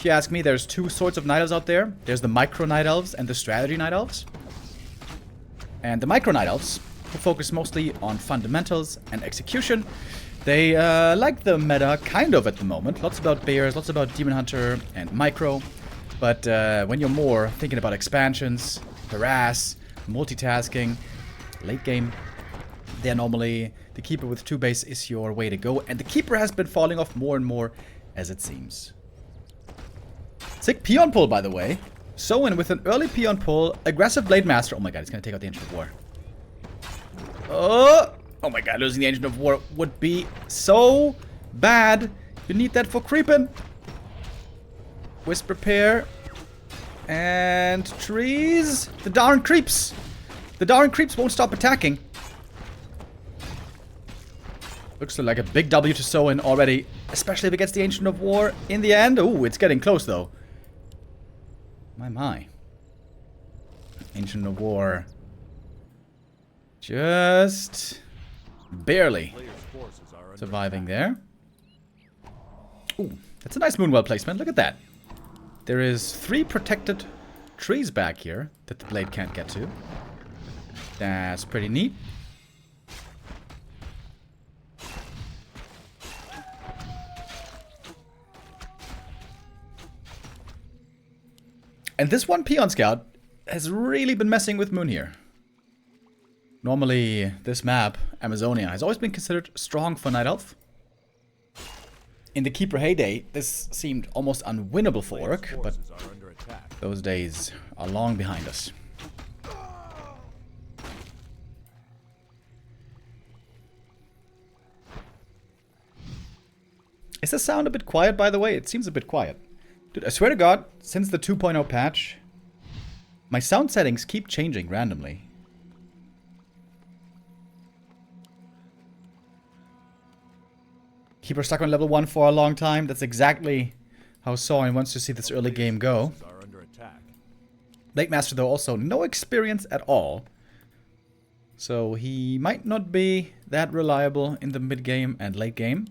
If you ask me, there's two sorts of Night Elves out there. There's the Micro Night Elves and the Strategy Night Elves. And the Micro Night Elves, who focus mostly on fundamentals and execution, they like the meta kind of at the moment. Lots about Bears, lots about Demon Hunter and Micro. But when you're more thinking about expansions, harass, multitasking, late game, they're normally the Keeper with 2 base is your way to go. And the Keeper has been falling off more and more as it seems. Sick Peon pull, by the way. Soin with an early Peon pull. Aggressive Blade Master. Oh my god, he's going to take out the Ancient of War. Oh my god, losing the Ancient of War would be so bad. You need that for creeping. Wisp Repair. And trees. The darn creeps. The darn creeps won't stop attacking. Looks like a big W to Soin already. Especially if it gets the Ancient of War in the end. Ooh, it's getting close though. My. Ancient of War. Just barely surviving there. Ooh, that's a nice Moonwell placement. Look at that. There is 3 protected trees back here that the blade can't get to. That's pretty neat. And this one Peon Scout has really been messing with Moon here. Normally, this map, Amazonia, has always been considered strong for Night Elf. In the Keeper heyday, this seemed almost unwinnable for Orc, but those days are long behind us. Is the sound a bit quiet, by the way? It seems a bit quiet. Dude, I swear to God, since the 2.0 patch, my sound settings keep changing randomly. Keeper stuck on level 1 for a long time. That's exactly how Soin wants to see this early game go. Blade Master, though, also no experience at all. So he might not be that reliable in the mid game and late game.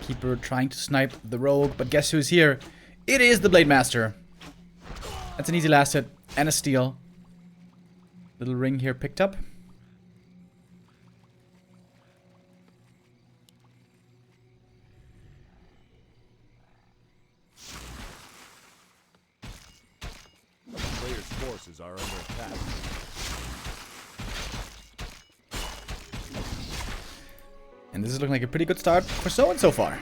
Keeper trying to snipe the rogue, but guess who's here? It is the Blade Master. That's an easy last hit and a steal. Little ring here picked up. Player's forces are under attack. And this is looking like a pretty good start for Soin so far.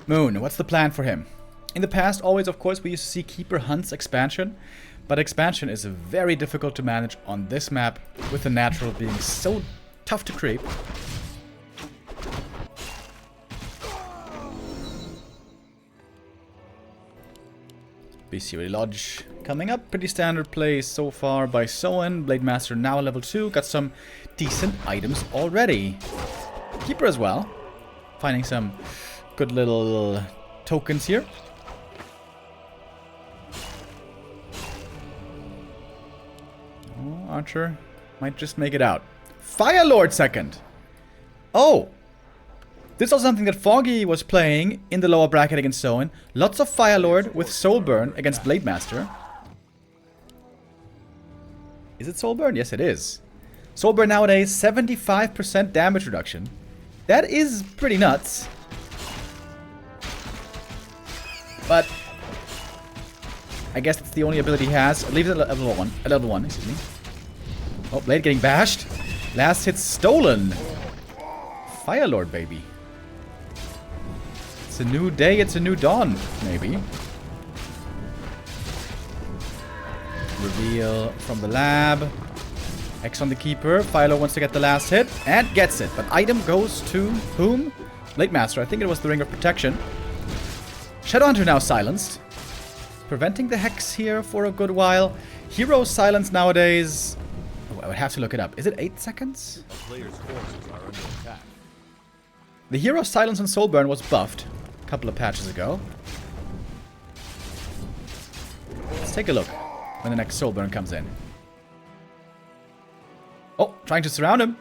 Moon, what's the plan for him? In the past, always, of course, we used to see Keeper hunts expansion. But expansion is very difficult to manage on this map, with the natural being so tough to creep. Bestiary Lodge coming up. Pretty standard play so far by Soin. Blade Master now level 2. Got some decent items already. Keeper as well. Finding some good little tokens here. Oh, Archer might just make it out. Fire Lord second. Oh. This is also something that Foggy was playing in the lower bracket against Soin. Lots of Fire Lord with Soul Burn against Blade Master. Is it Soul Burn? Yes, it is. Soul Burn nowadays, 75% damage reduction. That is pretty nuts. But I guess that's the only ability he has. Leaves it at level 1, excuse me. Oh, Blade getting bashed. Last hit stolen. Fire Lord, baby. It's a new day, it's a new dawn, maybe. Reveal from the lab. X on the Keeper. Philo wants to get the last hit and gets it. But item goes to whom? Blade Master. I think it was the Ring of Protection. Shadowhunter now silenced. Preventing the Hex here for a good while. Hero silence nowadays. Oh, I would have to look it up. Is it 8 seconds? A player's forces are under attack. The Hero silence on Soulburn was buffed a couple of patches ago. Let's take a look when the next Soulburn comes in. Oh, trying to surround him.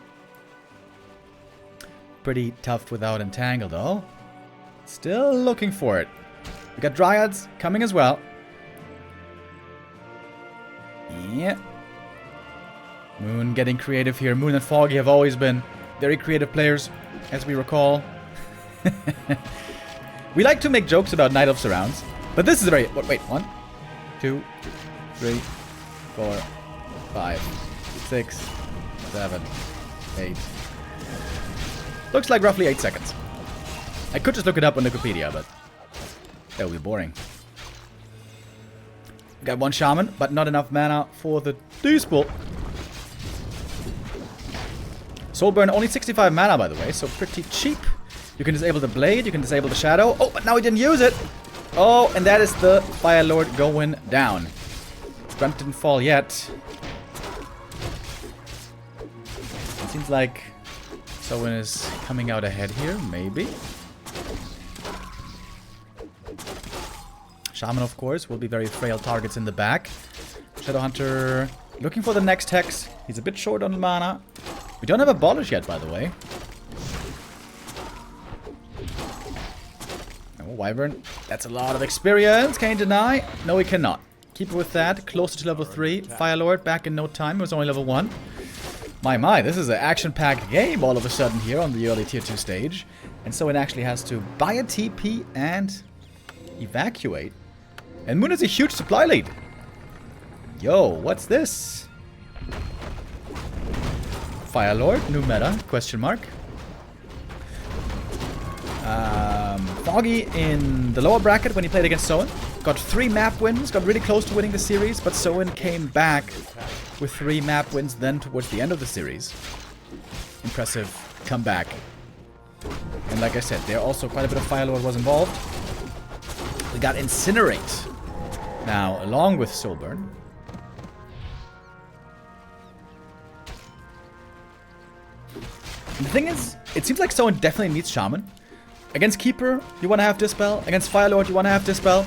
pretty tough without Entangle, though. Still looking for it. We got Dryads coming as well. Yeah. Moon getting creative here. Moon and Foggy have always been very creative players, as we recall. We like to make jokes about Night Elf surrounds, but this is a very... Wait, 1, 2, 3, 4, 5, 6, 7, 8. Looks like roughly 8 seconds. I could just look it up on Wikipedia, but that would be boring. Got 1 Shaman, but not enough mana for the Dispel. Soulburn only 65 mana, by the way, so pretty cheap. You can disable the Blade, you can disable the Shadow. Oh, but now he didn't use it! Oh, and that is the Fire Lord going down. Grunt didn't fall yet. It seems like Soin is coming out ahead here, maybe. Shaman, of course, will be very frail targets in the back. Shadowhunter looking for the next Hex. He's a bit short on mana. We don't have a Abolish yet, by the way. Oh, Wyvern. That's a lot of experience. Can he deny? No, he cannot. Keep it with that. Closer to level 3. Firelord back in no time. It was only level 1. My, this is an action-packed game all of a sudden here on the early tier 2 stage. And so it actually has to buy a TP and evacuate. And Moon is a huge supply lead. Yo, what's this? Firelord, new meta, question mark. Foggy in the lower bracket when he played against Soin. Got 3 map wins, got really close to winning the series, but Soin came back with 3 map wins then towards the end of the series. Impressive comeback. And like I said, there also quite a bit of Firelord was involved. We got Incinerate now, along with Soulburn. And the thing is, it seems like Soin definitely needs Shaman. Against Keeper, you want to have Dispel. Against Firelord, you want to have Dispel.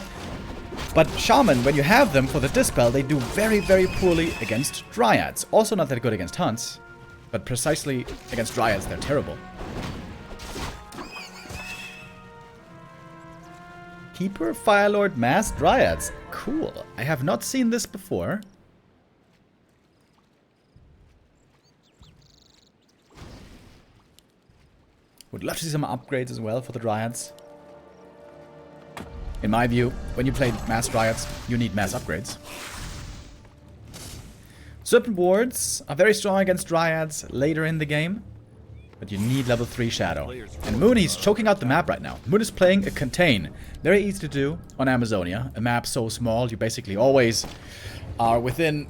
But Shaman, when you have them for the Dispel, they do very, very poorly against Dryads. Also not that good against Hunts, but precisely against Dryads, they're terrible. Keeper, Firelord, Mass, Dryads. Cool. I have not seen this before. Would love to see some upgrades as well for the Dryads. In my view, when you play Mass Dryads, you need mass upgrades. Serpent Wards are very strong against Dryads later in the game, but you need level 3 Shadow. And Moon, he's choking out the map right now. Moon is playing a Contain. Very easy to do on Amazonia. A map so small, you basically always are within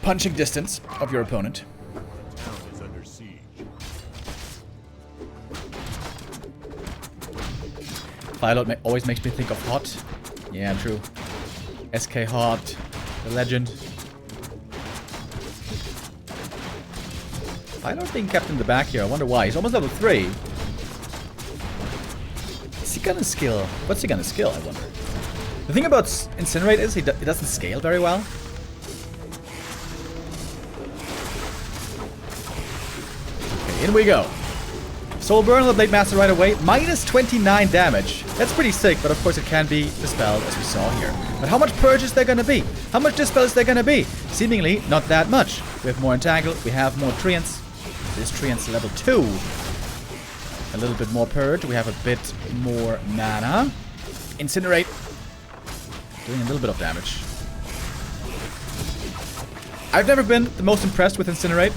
punching distance of your opponent. Firelord always makes me think of Hot. Yeah, true. SK Hot, the legend. Firelord being kept in the back here. I wonder why. He's almost level 3. Is he gonna skill? What's he gonna skill, I wonder? The thing about Incinerate is he doesn't scale very well. Okay, in we go. Soulburn on the Blade Master right away. Minus 29 damage. That's pretty sick, but of course it can be dispelled, as we saw here. But how much purge is there gonna be? How much dispel is there gonna be? Seemingly not that much. We have more Entangle, we have more Treants. This Treant's level 2. A little bit more purge, we have a bit more mana. Incinerate. Doing a little bit of damage. I've never been the most impressed with Incinerate.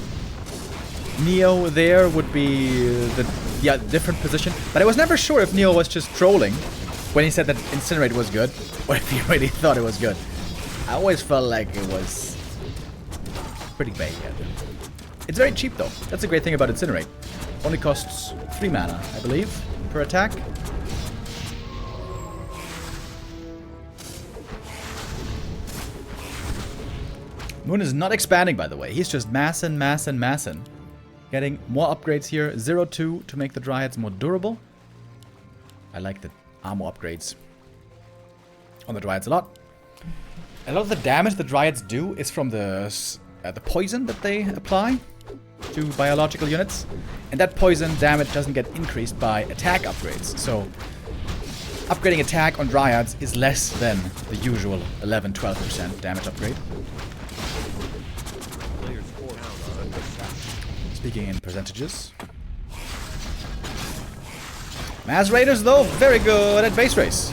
Neo there would be the different position, but I was never sure if Neo was just trolling when he said that Incinerate was good, or if he really thought it was good. I always felt like it was pretty bad. It's very cheap though. That's a great thing about Incinerate. Only costs 3 mana, I believe, per attack. Moon is not expanding, by the way. He's just massing. Getting more upgrades here. 0-2 to make the Dryads more durable. I like the armor upgrades on the Dryads a lot. A lot of the damage the Dryads do is from the poison that they apply. So to biological units. And that poison damage doesn't get increased by attack upgrades. So upgrading attack on Dryads is less than the usual 11-12% damage upgrade. Players forces are under attack. Speaking in percentages. Mass Raiders, though, very good at base race.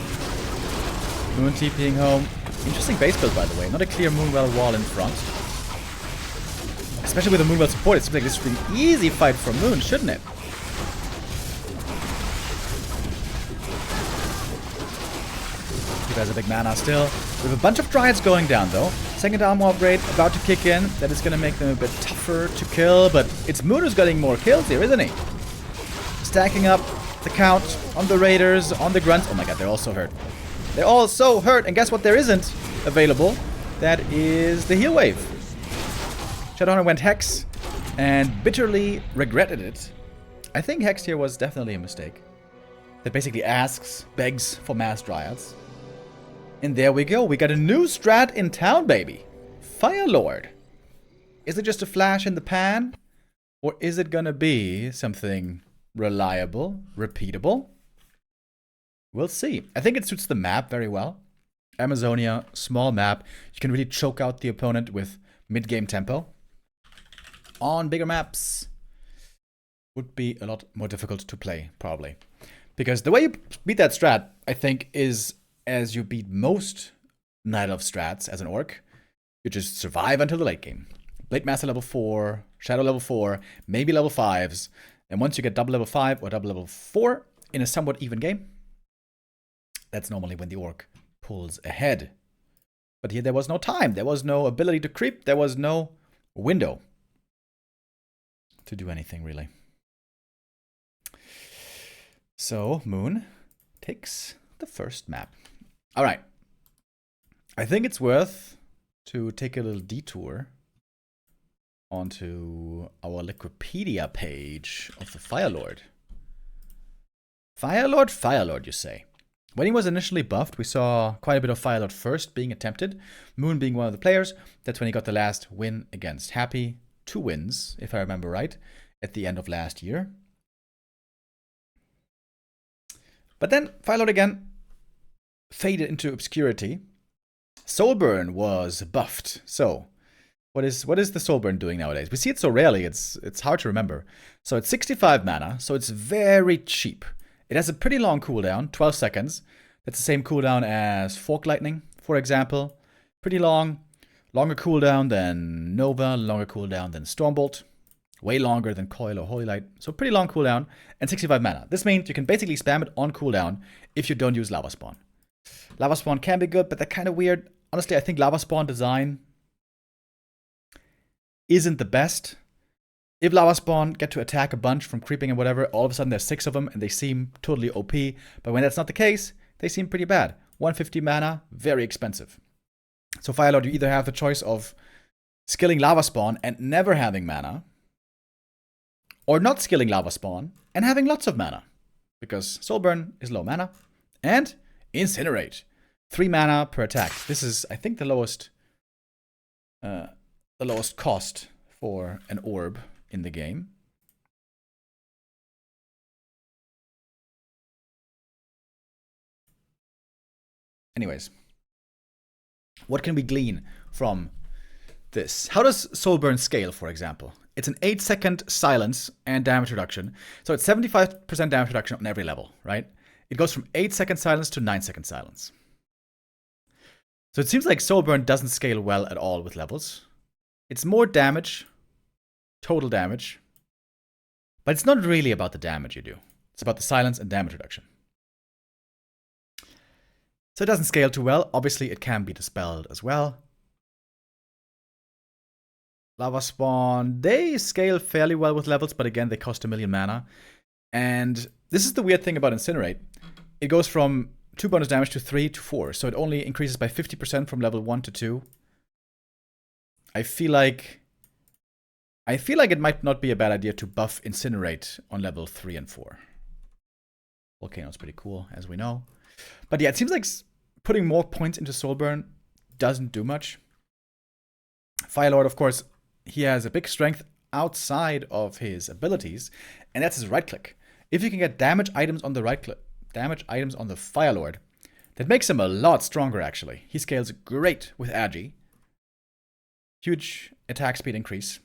Moon TPing home. Interesting base build, by the way. Not a clear Moonwell wall in front. Especially with the Moonwell support, it seems like this should be an easy fight for Moon, shouldn't it? He has a big mana still. We have a bunch of Dryads going down, though. Second armor upgrade about to kick in. That is going to make them a bit tougher to kill, but it's Moon who's getting more kills here, isn't he? Stacking up the count on the Raiders, on the Grunts. Oh my god, they're all so hurt. They're all so hurt, and guess what there isn't available? That is the heal wave. Shadowhunter went Hex, and bitterly regretted it. I think Hex here was definitely a mistake. That basically asks, begs for Mass Dryads. And there we go, we got a new strat in town, baby. Fire Lord. Is it just a flash in the pan? Or is it gonna be something reliable, repeatable? We'll see. I think it suits the map very well. Amazonia, small map. You can really choke out the opponent with mid-game tempo. On bigger maps, would be a lot more difficult to play, probably. Because the way you beat that strat, I think, is as you beat most Night Elf strats as an orc. You just survive until the late game. Blade Master level 4, Shadow level 4, maybe level 5s. And once you get double level 5 or double level 4 in a somewhat even game, that's normally when the orc pulls ahead. But here there was no time. There was no ability to creep. There was no window to do anything, really. So, Moon takes the first map. All right. I think it's worth to take a little detour onto our Wikipedia page of the Fire Lord. Fire Lord, you say? When he was initially buffed, we saw quite a bit of Fire Lord first being attempted. Moon being one of the players. That's when he got the last win against Happy. 2 wins, if I remember right, at the end of last year. But then Fire Lord again faded into obscurity. Soulburn was buffed. So, what is the Soulburn doing nowadays? We see it so rarely, it's hard to remember. So it's 65 mana, so it's very cheap. It has a pretty long cooldown, 12 seconds. That's the same cooldown as Fork Lightning, for example. Pretty long. Longer cooldown than Nova, longer cooldown than Stormbolt. Way longer than Coil or Holy Light. So pretty long cooldown and 65 mana. This means you can basically spam it on cooldown if you don't use Lava Spawn. Lava Spawn can be good, but they're kind of weird. Honestly, I think Lava Spawn design isn't the best. If Lava Spawn get to attack a bunch from creeping and whatever, all of a sudden there's 6 of them and they seem totally OP. But when that's not the case, they seem pretty bad. 150 mana, very expensive. So Fire Lord, you either have the choice of skilling Lava Spawn and never having mana, or not skilling Lava Spawn and having lots of mana. Because Soulburn is low mana. And Incinerate. 3 mana per attack. This is, I think, the lowest cost for an orb in the game. Anyways, what can we glean from this? How does Soulburn scale, for example? It's an 8-second silence and damage reduction. So it's 75% damage reduction on every level, right? It goes from 8-second silence to 9-second silence. So it seems like Soulburn doesn't scale well at all with levels. It's more damage, total damage, but it's not really about the damage you do. It's about the silence and damage reduction. So it doesn't scale too well. Obviously, it can be dispelled as well. Lava Spawn, they scale fairly well with levels, but again, they cost 1 million mana. And this is the weird thing about Incinerate. It goes from 2 bonus damage to 3 to 4, so it only increases by 50% from level 1 to 2. I feel like it might not be a bad idea to buff Incinerate on level 3 and 4. Volcano's pretty cool, as we know. But yeah, it seems like putting more points into Soulburn doesn't do much. Firelord, of course, he has a big strength. outside of his abilities, and that's his right click. If you can get damage items on the right click, damage items on the Fire Lord, that makes him a lot stronger actually. He scales great with Agi. Huge attack speed increase.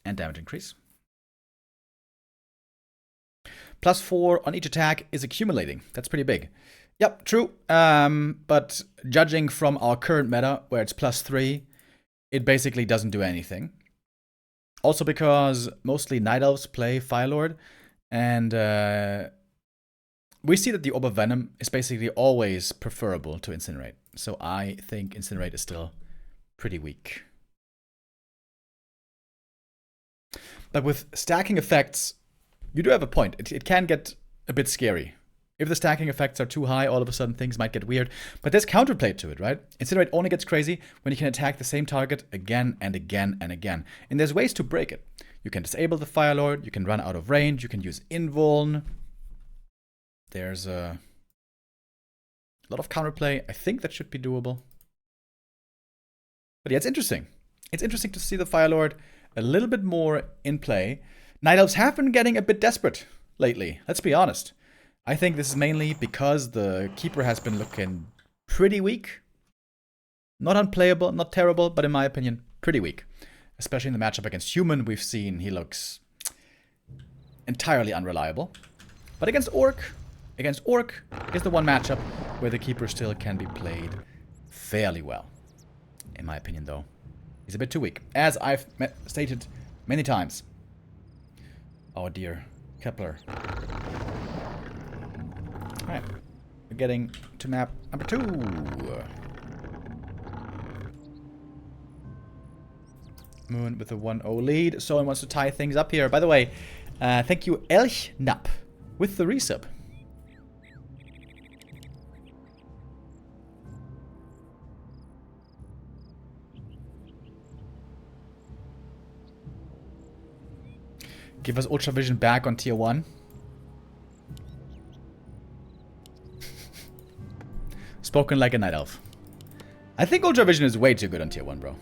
And damage increase. +4 on each attack is accumulating. That's pretty big. Yep, true. But judging from our current meta, where it's +3, it basically doesn't do anything. Also because mostly Night Elves play Fire Lord, and we see that the Orb of Venom is basically always preferable to Incinerate. So I think Incinerate is still pretty weak. But with stacking effects, you do have a point. It can get a bit scary. If the stacking effects are too high, all of a sudden things might get weird. But there's counterplay to it, right? Incinerate only gets crazy when you can attack the same target again and again and again. And there's ways to break it. You can disable the Fire Lord, you can run out of range, you can use Invuln. There's a lot of counterplay. I think that should be doable. But yeah, it's interesting. It's interesting to see the Fire Lord a little bit more in play. Night Elves have been getting a bit desperate lately, let's be honest. I think this is mainly because the Keeper has been looking pretty weak. Not unplayable, not terrible, but in my opinion, pretty weak. Especially in the matchup against Human, we've seen he looks entirely unreliable. But against Orc is the one matchup where the Keeper still can be played fairly well. In my opinion, though, he's a bit too weak, as I've stated many times. Oh dear, Kepler. Alright, we're getting to map number 2. Moon with a 1-0 lead. Soin wants to tie things up here. By the way, thank you, Elchnap, with the resub. Give us Ultra Vision back on tier 1. Spoken like a Night Elf. I think Ultra Vision is way too good on tier 1, bro.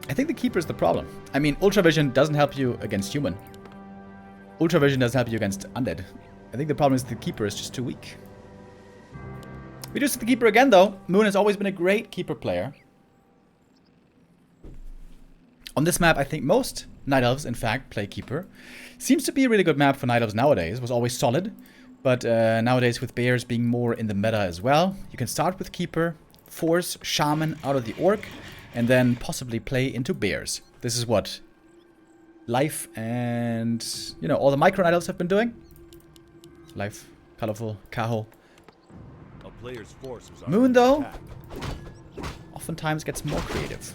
I think the Keeper is the problem. I mean, Ultra Vision doesn't help you against Human. Ultra Vision doesn't help you against Undead. I think the problem is the Keeper is just too weak. We do see the Keeper again, though. Moon has always been a great Keeper player. On this map, I think most Night Elves, in fact, play Keeper. Seems to be a really good map for Night Elves nowadays. Was always solid. But nowadays, with Bears being more in the meta as well, you can start with Keeper, force Shaman out of the Orc, and then possibly play into Bears. This is what Life and, you know, all the micro Night Elves have been doing. Life, Colorful, Kaho. A player's forces are Moon, though, attack. oftentimes gets more creative.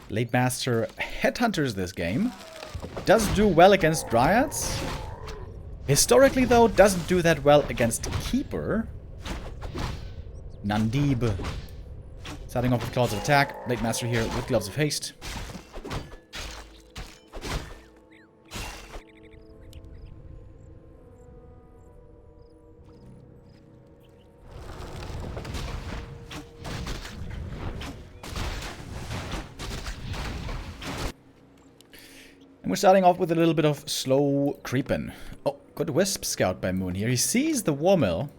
Late Master Headhunters this game. Does do well against Dryads. Historically, though, doesn't do that well against Keeper. Nandib. Starting off with Claws of Attack. Late Master here with Gloves of Haste. We're starting off with a little bit of slow creeping. Oh, good Wisp Scout by Moon here. He sees the War Mill.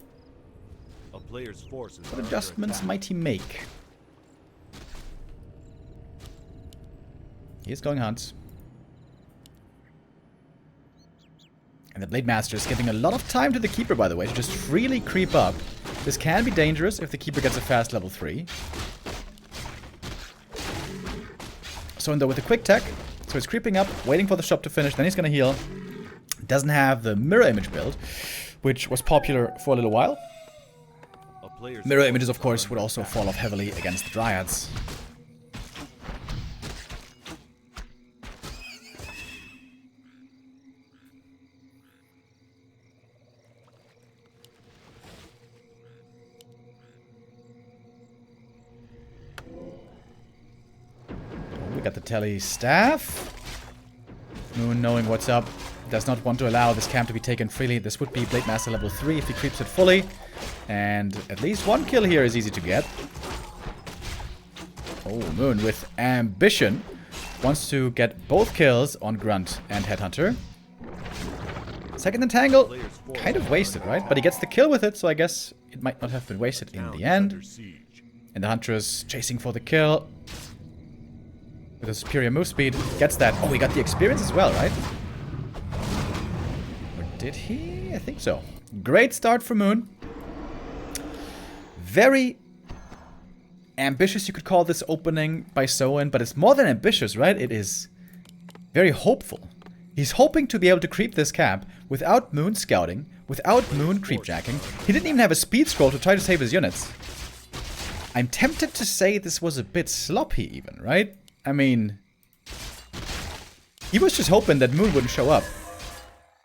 A player's forces What adjustments might he make? He's going Hunt. And the Blade Master is giving a lot of time to the Keeper, by the way, to just freely creep up. This can be dangerous if the Keeper gets a fast level 3. So, though, with a quick tech. So he's creeping up, waiting for the shop to finish, then he's gonna heal. Doesn't have the mirror image build, which was popular for a little while. Mirror images, of course, would also fall off heavily against the Dryads. We got the Telly staff. Moon, knowing what's up, does not want to allow this camp to be taken freely. This would be Blade Master level 3 if he creeps it fully. And at least one kill here is easy to get. Oh, Moon with ambition wants to get both kills on Grunt and Headhunter. Second Entangle, kind of wasted, right? But he gets the kill with it, so I guess it might not have been wasted in the end. And the Huntress chasing for the kill. With a superior move speed, gets that. Oh, he got the experience as well, right? Or did he? I think so. Great start for Moon. Very ambitious, you could call this opening by Soin, but it's more than ambitious, right? It is very hopeful. He's hoping to be able to creep this camp without Moon scouting, without Moon creepjacking. He didn't even have a speed scroll to try to save his units. I'm tempted to say this was a bit sloppy even, right? I mean, he was just hoping that Moon wouldn't show up.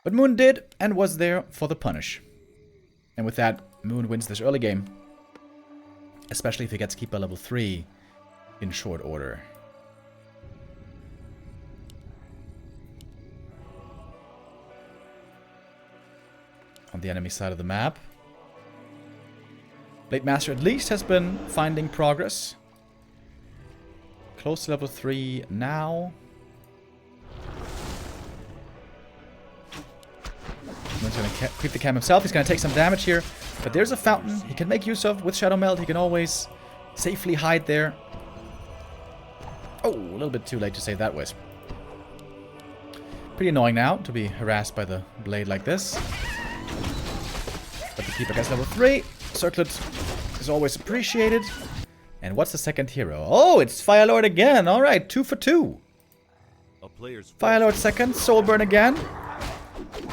But Moon did, and was there for the punish. And with that, Moon wins this early game. Especially if he gets Keeper level 3 in short order. On the enemy side of the map, Blade Master at least has been finding progress. Close to level 3 now. He's going to creep the camp himself. He's going to take some damage here. But there's a fountain he can make use of with Shadow Meld. He can always safely hide there. Oh, a little bit too late to save that Wisp. Pretty annoying now to be harassed by the blade like this. But the Keeper gets level 3. Circlet is always appreciated. And what's the second hero? Oh, it's Firelord again. Alright, 2 for 2. Firelord second, Soulburn again.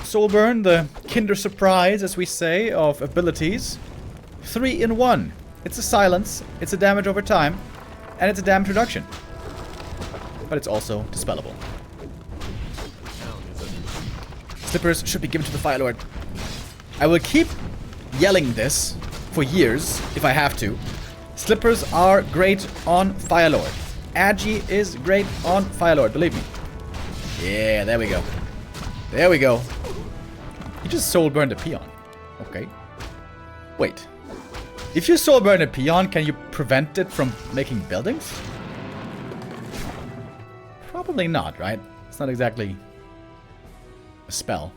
Soulburn, the Kinder Surprise, as we say, of abilities. 3 in 1. It's a silence, it's a damage over time, and it's a damage reduction. But it's also dispellable. Slippers should be given to the Firelord. I will keep yelling this for years, if I have to. Slippers are great on Firelord. Agi is great on Firelord, believe me. Yeah, there we go. There we go. You just soul burned a peon. Okay. Wait. If you soul burn a peon, can you prevent it from making buildings? Probably not, right? It's not exactly a spell.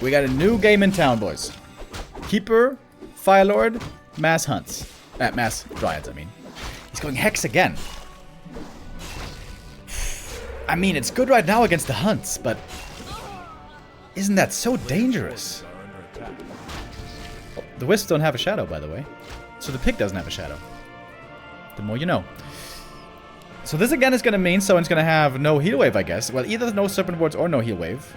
We got a new game in town, boys. Keeper, Firelord, Mass Hunts. Mass Dryads, I mean. He's going Hex again. I mean, it's good right now against the Hunts, but isn't that so dangerous? Oh, the Wisps don't have a shadow, by the way. So the Pig doesn't have a shadow. The more you know. So this again is going to mean someone's going to have no heal wave, I guess. Well, either no Serpent Wards or no heal wave.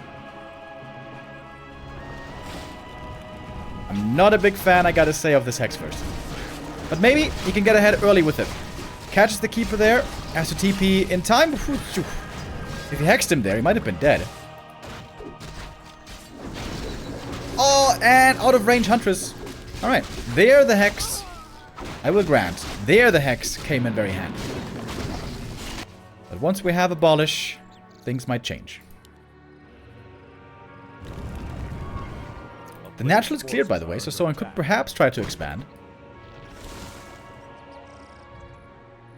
I'm not a big fan, I gotta say, of this Hex first. But maybe he can get ahead early with it. Catches the Keeper there, has to TP in time. If he hexed him there, he might have been dead. Oh, and out of range Huntress. Alright, there the Hex, I will grant, there the Hex came in very handy. But once we have Abolish, things might change. The natural is cleared, by the way, so someone could perhaps try to expand.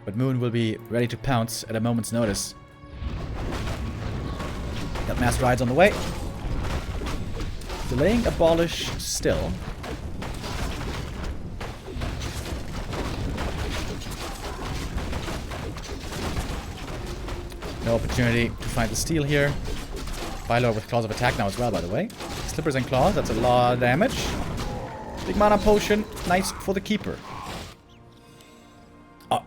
But Moon will be ready to pounce at a moment's notice. Got Mass Rides on the way. Delaying Abolish still. No opportunity to find the steal here. Firelord with Claws of Attack now as well, by the way. Slippers and Claws, that's a lot of damage. Big mana potion, nice for the Keeper. Oh,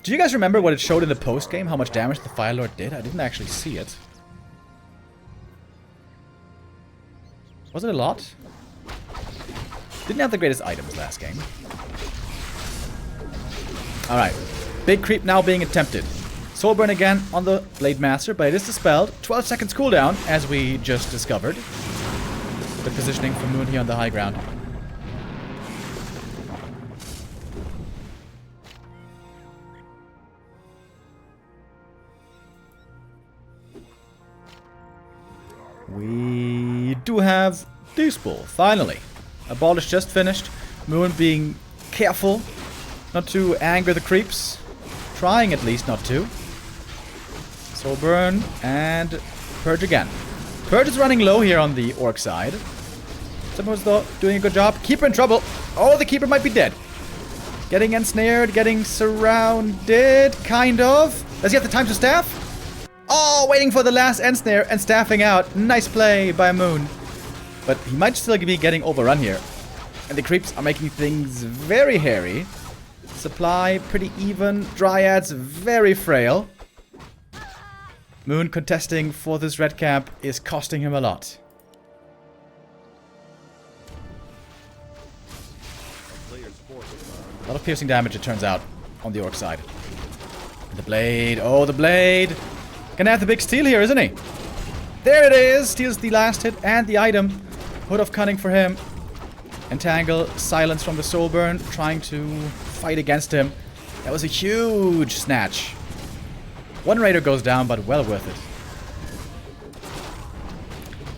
do you guys remember what it showed in the post game? How much damage the Firelord did? I didn't actually see it. Was it a lot? Didn't have the greatest items last game. Alright, big creep now being attempted. Soulburn again on the Blade Master, but it is dispelled. 12 seconds cooldown, as we just discovered. Good positioning from Moon here on the high ground. do have this ball, finally. Abolish just finished. Moon being careful not to anger the creeps. Trying at least not to. Soul Burn and Purge again. Purge is running low here on the Orc side. Someone's though doing a good job. Keeper in trouble. Oh, the Keeper might be dead. Getting ensnared, getting surrounded, kind of. Does he have the time to staff? Oh, waiting for the last ensnare and staffing out. Nice play by Moon. But he might still be getting overrun here. And the creeps are making things very hairy. Supply pretty even. Dryads very frail. Moon contesting for this red cap is costing him a lot. A lot of piercing damage, it turns out, on the Orc side. The blade. Oh, the blade. Gonna have the big steal here, isn't he? There it is. Steals the last hit and the item. Hood of Cunning for him. Entangle. Silence from the Soul Burn. Trying to fight against him. That was a huge snatch. One Raider goes down, but well worth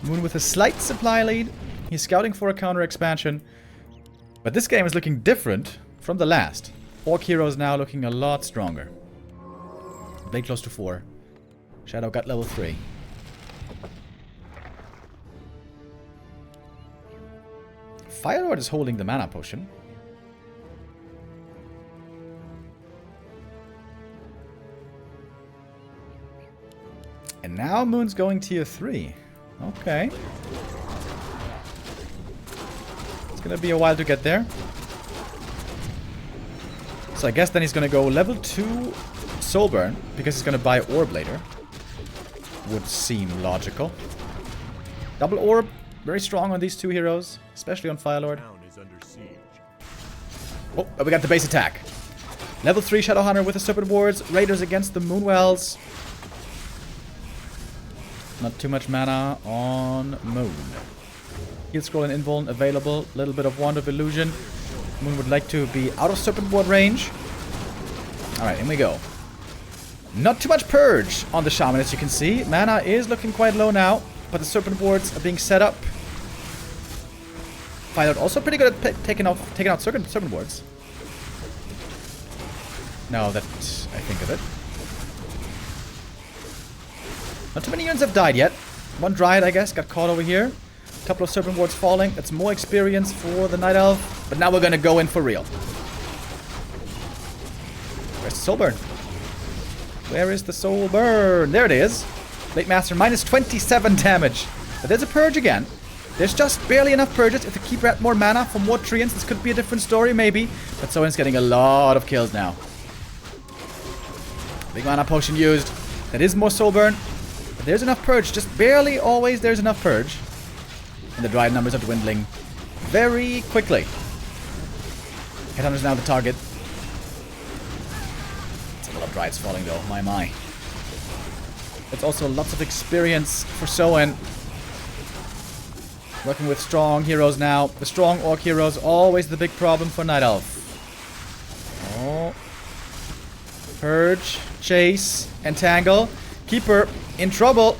it. Moon with a slight supply lead. He's scouting for a counter expansion. But this game is looking different from the last. Orc heroes now looking a lot stronger. Blade close to 4. Shadow got level 3. Firelord is holding the mana potion. And now Moon's going tier 3. Okay. It's gonna be a while to get there. So I guess then he's gonna go level 2 Soul Burn, because he's gonna buy Orb later. Would seem logical. Double Orb, very strong on these two heroes, especially on Firelord. Oh, we got the base attack. Level 3 Shadowhunter with the Serpent Wards, Raiders against the Moonwells. Not too much mana on Moon. Heal Scroll and Invuln available. Little bit of Wand of Illusion. Moon would like to be out of Serpent Ward range. Alright, in we go. Not too much Purge on the Shaman, as you can see. Mana is looking quite low now, but the Serpent Wards are being set up. Firelord also pretty good at taking out Serpent Wards. Now that I think of it. Not too many units have died yet. One Dryad, I guess, got caught over here. A couple of Serpent Wards falling. That's more experience for the Night Elf. But now we're gonna go in for real. Where's the Soul Burn? Where is the Soul Burn? There it is. Blade Master minus 27 damage. But there's a Purge again. There's just barely enough Purges. If the Keeper had more mana for more Treants, this could be a different story, maybe. But Soin's getting a lot of kills now. Big mana potion used. That is more Soul Burn. But there's enough Purge. Just barely always there's enough Purge. And the Dryad numbers are dwindling very quickly. Headhunter's now the target. It's a lot of Dryads falling though. My. It's also lots of experience for Soin. Working with strong heroes now. The strong Orc heroes, always the big problem for Night Elf. Oh. Purge, Chase, Entangle. Keeper in trouble.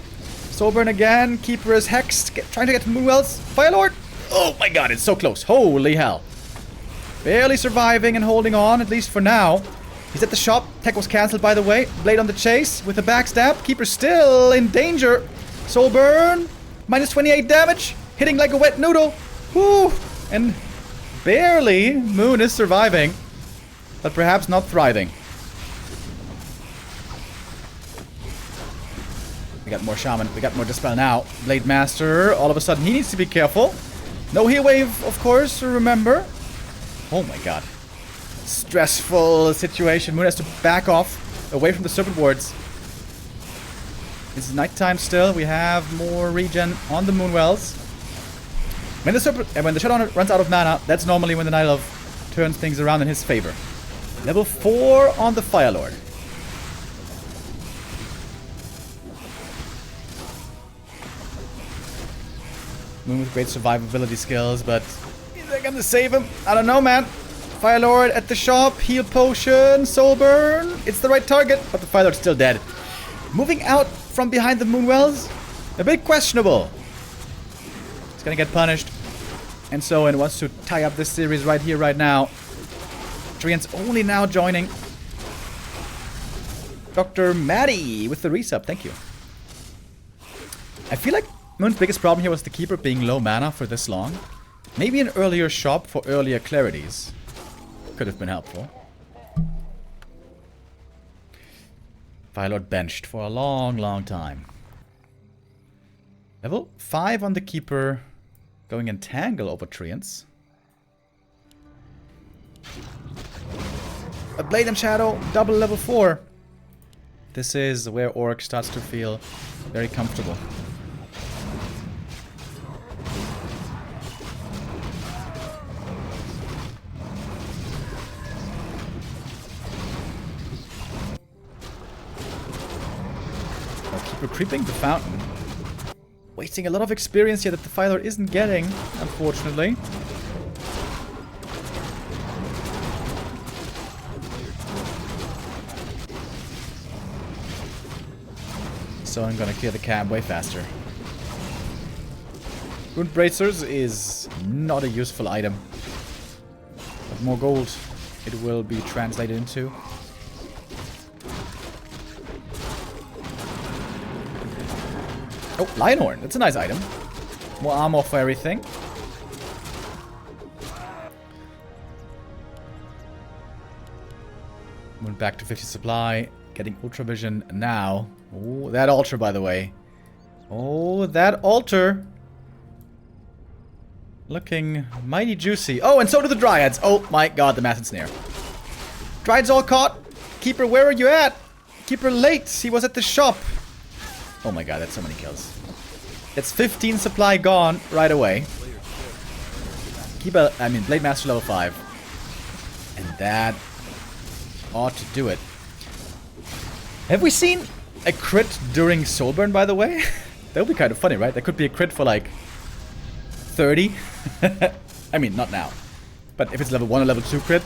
Soul Burn again. Keeper is hexed. Trying to get to Moonwells. Firelord. Oh my god, it's so close. Holy hell. Barely surviving and holding on, at least for now. He's at the shop. Tech was cancelled, by the way. Blade on the chase with a backstab. Keeper still in danger. Soul Burn. Minus 28 damage. Hitting like a wet noodle. Whoo. And barely Moon is surviving. But perhaps not thriving. We got more Shaman. We got more Dispel now. Blade Master. All of a sudden, he needs to be careful. No heal wave, of course, remember. Oh my god. Stressful situation. Moon has to back off away from the Serpent Wards. It's nighttime still. We have more regen on the Moonwells. When the Shadowhunter runs out of mana, that's normally when the Night Elf turns things around in his favor. Level 4 on the Firelord. Moon with great survivability skills, but is that gonna save him? I don't know, man. Firelord at the shop, heal potion, Soul Burn. It's the right target, but the Firelord's still dead. Moving out from behind the Moonwells, a bit questionable. He's gonna get punished. And Soin wants to tie up this series right here, right now. Treant's only now joining. Dr. Maddie with the resub. Thank you. I feel like Moon's biggest problem here was the Keeper being low mana for this long. Maybe an earlier shop for earlier clarities could have been helpful. Firelord benched for a long, long time. Level 5 on the Keeper. Going Entangle over Treants. A Blade and Shadow, double level 4. This is where ORC starts to feel very comfortable. Keeper creeping the fountain. Wasting a lot of experience here that the Firelord isn't getting, unfortunately. So I'm gonna clear the cab way faster. Wound Bracers is not a useful item. But more gold it will be translated into. Oh, Lionhorn. That's a nice item. More armor for everything. Went back to 50 supply. Getting Ultra Vision now. Oh, that altar, by the way. Oh, that altar. Looking mighty juicy. Oh, and so do the Dryads. Oh my god, the Mass and Snare. Dryads all caught. Keeper, where are you at? Keeper late. He was at the shop. Oh my god, that's so many kills. It's 15 supply gone right away. Blade Master level 5. And that ought to do it. Have we seen a crit during Soulburn, by the way? That would be kind of funny, right? That could be a crit for like 30. I mean, not now. But if it's level 1 or level 2 crit.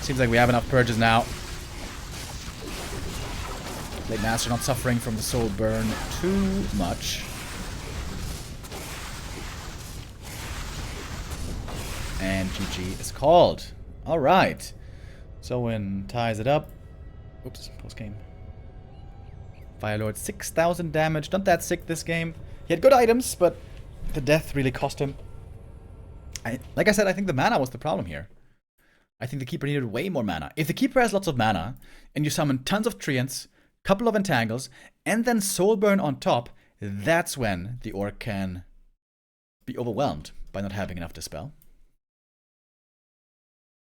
Seems like we have enough purges now. Blade Master not suffering from the soul burn too much. And GG is called. Alright. Soin ties it up. Oops, post game. Firelord 6,000 damage. Not that sick this game. He had good items, but the death really cost him. Like I said, I think the mana was the problem here. I think the Keeper needed way more mana. If the Keeper has lots of mana, and you summon tons of Treants, couple of Entangles, and then Soulburn on top, that's when the Orc can be overwhelmed by not having enough Dispel.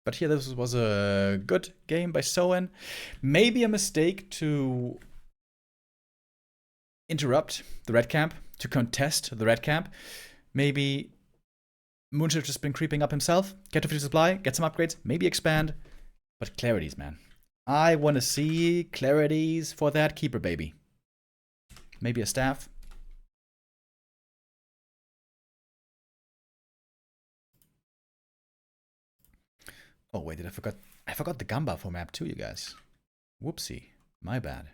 But here this was a good game by Soin. Maybe a mistake to interrupt the red camp, to contest the red camp. Maybe Moon should have just been creeping up himself, get to 50 supply, get some upgrades, maybe expand. But clarities, man. I want to see clarities for that Keeper baby. Maybe a staff. Oh wait, I forgot the Gamba for map too, you guys. Whoopsie. My bad.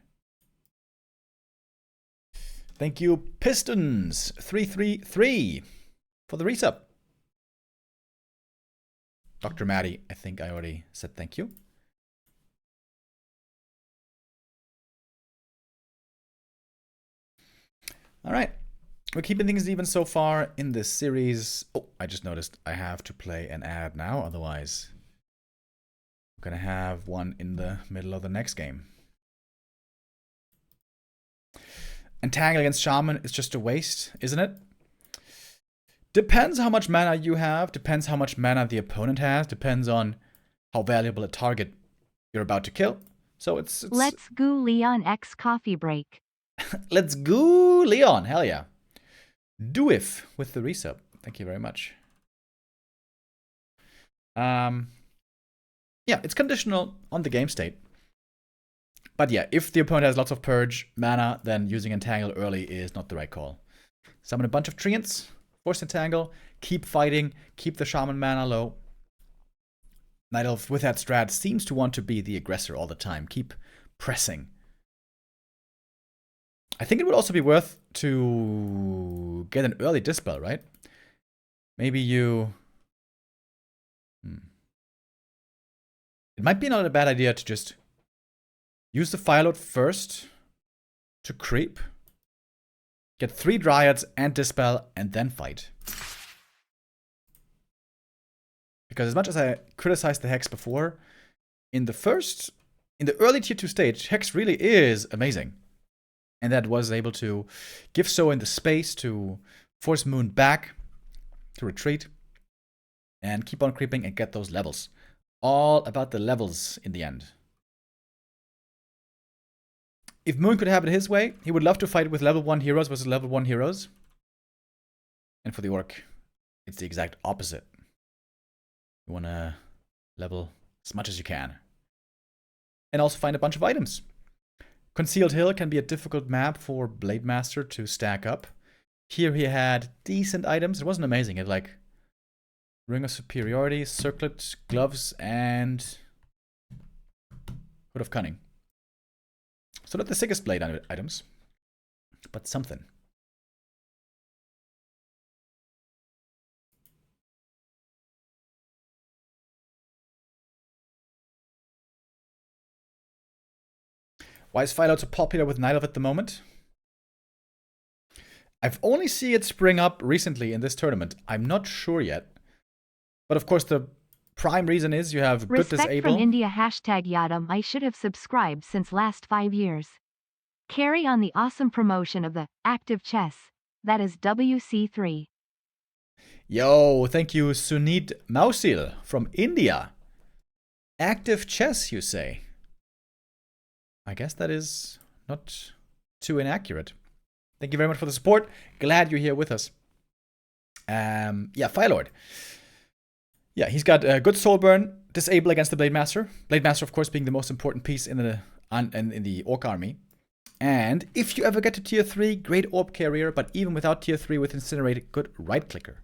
Thank you, Pistons 333 for the resub. Dr. Maddie, I think I already said thank you. All right. We're keeping things even so far in this series. Oh, I just noticed I have to play an ad now. Otherwise, I'm going to have one in the middle of the next game. Entangle against Shaman is just a waste, isn't it? Depends how much mana you have. Depends how much mana the opponent has. Depends on how valuable a target you're about to kill. So it's Let's go Leon X coffee break. Let's go Leon. Hell yeah. Doif with the resub. Thank you very much. Yeah, it's conditional on the game state. But yeah, if the opponent has lots of purge mana, then using Entangle early is not the right call. Summon a bunch of Treants, force Entangle, keep fighting, keep the Shaman mana low. Night Elf with that strat seems to want to be the aggressor all the time. Keep pressing. I think it would also be worth to get an early dispel, right? Maybe you... It might be not a bad idea to just use the fire load first to creep, get 3 dryads and dispel, and then fight. Because as much as I criticized the Hex before, in the early tier 2 stage, Hex really is amazing. And that was able to give Soin the space to force Moon back, to retreat, and keep on creeping and get those levels. All about the levels in the end. If Moon could have it his way, he would love to fight with level 1 heroes versus level 1 heroes. And for the Orc, it's the exact opposite. You want to level as much as you can. And also find a bunch of items. Concealed Hill can be a difficult map for Blade Master to stack up. Here he had decent items. It wasn't amazing. It had like Ring of Superiority, Circlet, Gloves, and Hood of Cunning. So not the sickest blade items, but something. Why is Philo so popular with Night Elf at the moment? I've only seen it spring up recently in this tournament. I'm not sure yet. But of course, the prime reason is you have good disable. Respect from India #Yadam. I should have subscribed since last 5 years. Carry on the awesome promotion of the active chess. That is WC3. Yo, thank you, Sunit Mausil from India. Active chess, you say? I guess that is not too inaccurate. Thank you very much for the support. Glad you're here with us. Yeah, Firelord. Yeah, he's got a good soul burn, disable against the Blade Master. Blade Master, of course, being the most important piece in the Orc army. And if you ever get to tier 3, great Orb Carrier, but even without tier 3 with Incinerate, good right clicker.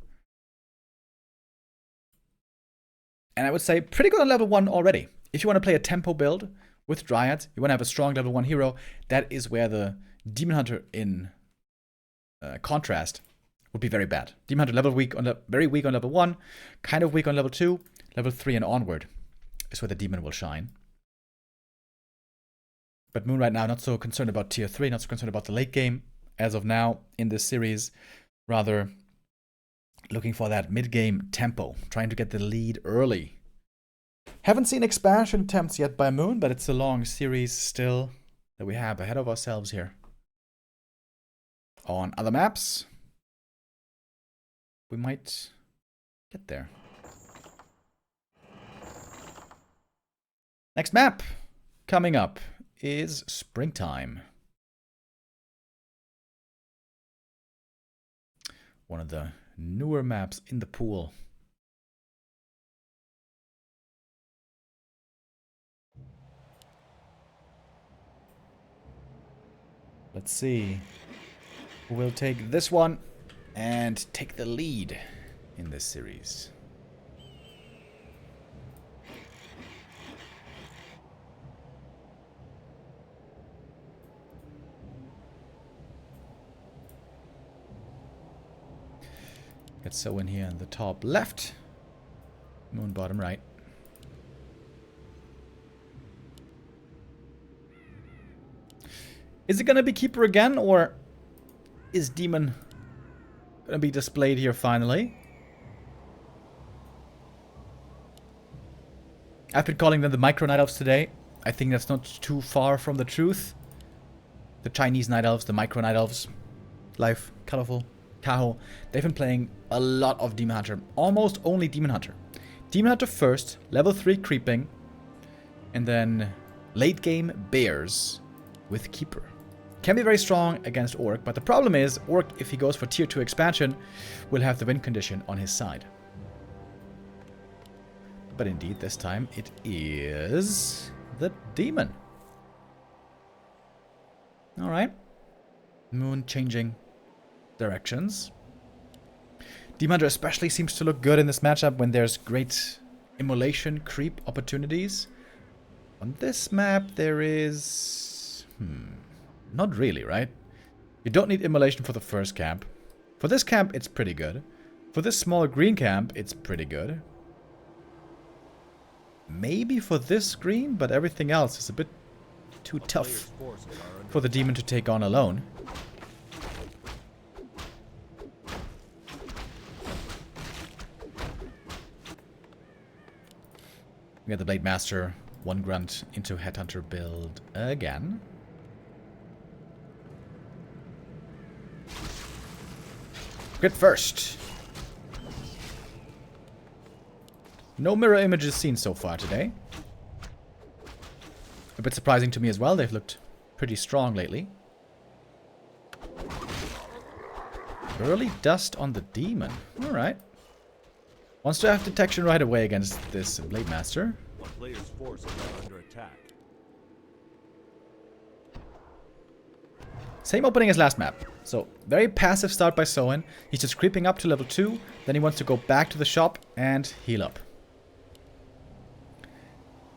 And I would say pretty good on level 1 already. If you want to play a tempo build with Dryads, you want to have a strong level 1 hero, that is where the Demon Hunter in contrast would be very bad. Demon Hunter very weak on level 1, kind of weak on level 2, level 3 and onward is where the Demon will shine. But Moon right now not so concerned about tier 3, not so concerned about the late game as of now in this series, rather looking for that mid-game tempo, trying to get the lead early. Haven't seen expansion attempts yet by Moon, but it's a long series still that we have ahead of ourselves here. On other maps, we might get there. Next map coming up is Springtime. One of the newer maps in the pool. Let's see who will take this one and take the lead in this series. Get Soin here in the top left, Moon bottom right. Is it gonna be Keeper again, or is Demon gonna be displayed here finally? I've been calling them the Micro Night Elves today. I think that's not too far from the truth. The Chinese Night Elves, the Micro Night Elves. Life, colorful, Kaho. They've been playing a lot of Demon Hunter. Almost only Demon Hunter. Demon Hunter first, level 3 creeping. And then late game Bears with Keeper. Can be very strong against Orc, but the problem is, Orc, if he goes for tier 2 expansion, will have the win condition on his side. But indeed, this time it is the Demon. Alright. Moon changing directions. Demon Hunter especially seems to look good in this matchup when there's great immolation creep opportunities. On this map, there is... not really, right? You don't need immolation for the first camp. For this camp, it's pretty good. For this small green camp, it's pretty good. Maybe for this green, but everything else is a bit too tough for the demon to take on alone. We got the Blade Master, 1 grunt into Headhunter build again. Crit first. No mirror images seen so far today. A bit surprising to me as well. They've looked pretty strong lately. Early dust on the demon. Alright. Wants to have detection right away against this Blade Master. A player's forces are under attack. Same opening as last map. So, very passive start by Soin. He's just creeping up to level 2. Then he wants to go back to the shop and heal up.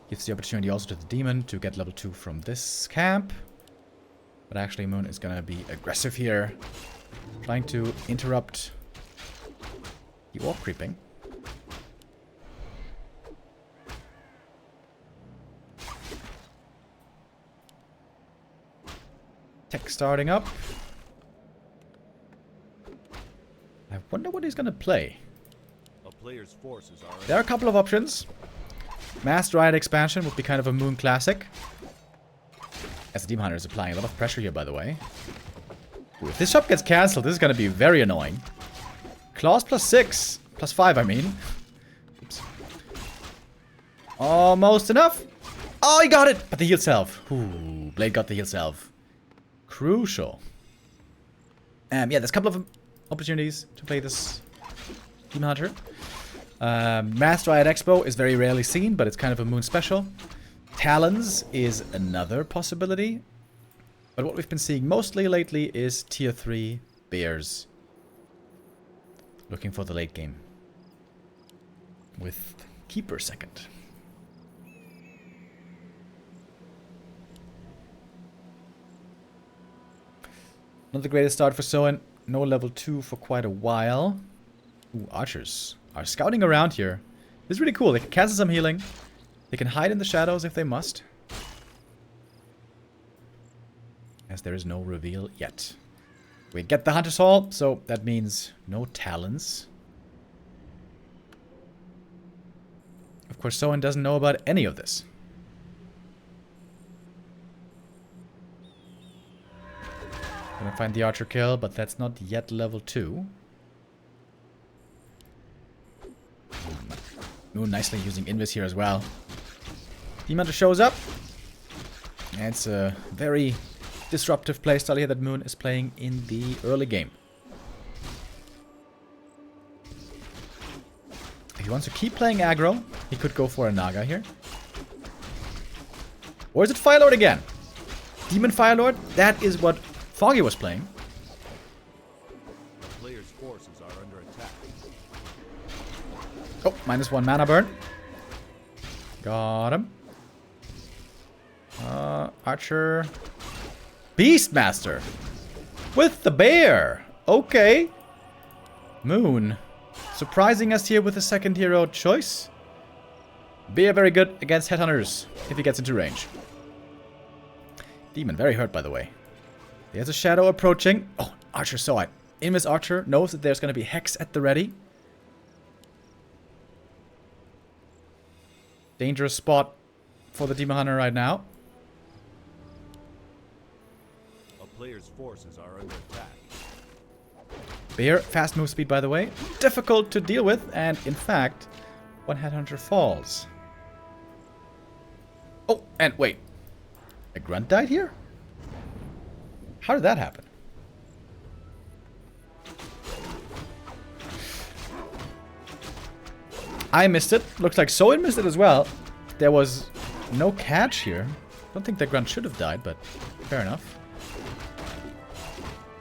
Gives the opportunity also to the demon to get level 2 from this camp. But actually Moon is gonna be aggressive here. Trying to interrupt the orc creeping. Tech starting up. I wonder what he's gonna play. A player's forces are There are a couple of options. Mass Dryad expansion would be kind of a Moon classic. As the Demon Hunter is applying a lot of pressure here, by the way. Ooh, if this shop gets cancelled, this is gonna be very annoying. Claws +6. +5, I mean. Oops. Almost enough. Oh, he got it! But the heal self. Ooh, Blade got the heal self. Crucial. Yeah, there's a couple of opportunities to play this Demon Hunter. Mass Dryad Expo is very rarely seen, but it's kind of a Moon special. Talons is another possibility. But what we've been seeing mostly lately is tier 3 bears. Looking for the late game. With Keeper second. Not the greatest start for Soin. No level 2 for quite a while. Ooh, archers are scouting around here. This is really cool. They can cancel some healing. They can hide in the shadows if they must. As there is no reveal yet. We get the Hunter's Hall, so that means no talons. Of course, Soin doesn't know about any of this. Gonna find the archer kill, but that's not yet level 2. Moon nicely using Invis here as well. Demon Hunter shows up. And it's a very disruptive playstyle here that Moon is playing in the early game. If he wants to keep playing aggro, he could go for a Naga here. Or is it Firelord again? Demon Firelord? That is what Foggy was playing. The player's forces are under attack. Oh, -1 mana burn. Got him. Archer. Beastmaster. With the bear. Okay. Moon. Surprising us here with a second hero choice. Bear very good against headhunters if he gets into range. Demon very hurt, by the way. There's a shadow approaching. Oh, Archer saw it. Invis Archer knows that there's going to be Hex at the ready. Dangerous spot for the Demon Hunter right now. A player's forces are under attack. Bear, fast move speed, by the way. Difficult to deal with, and in fact, one Headhunter falls. Oh, and wait. A grunt died here? How did that happen? I missed it. Looks like Soin missed it as well. There was no catch here. Don't think the grunt should have died, but fair enough.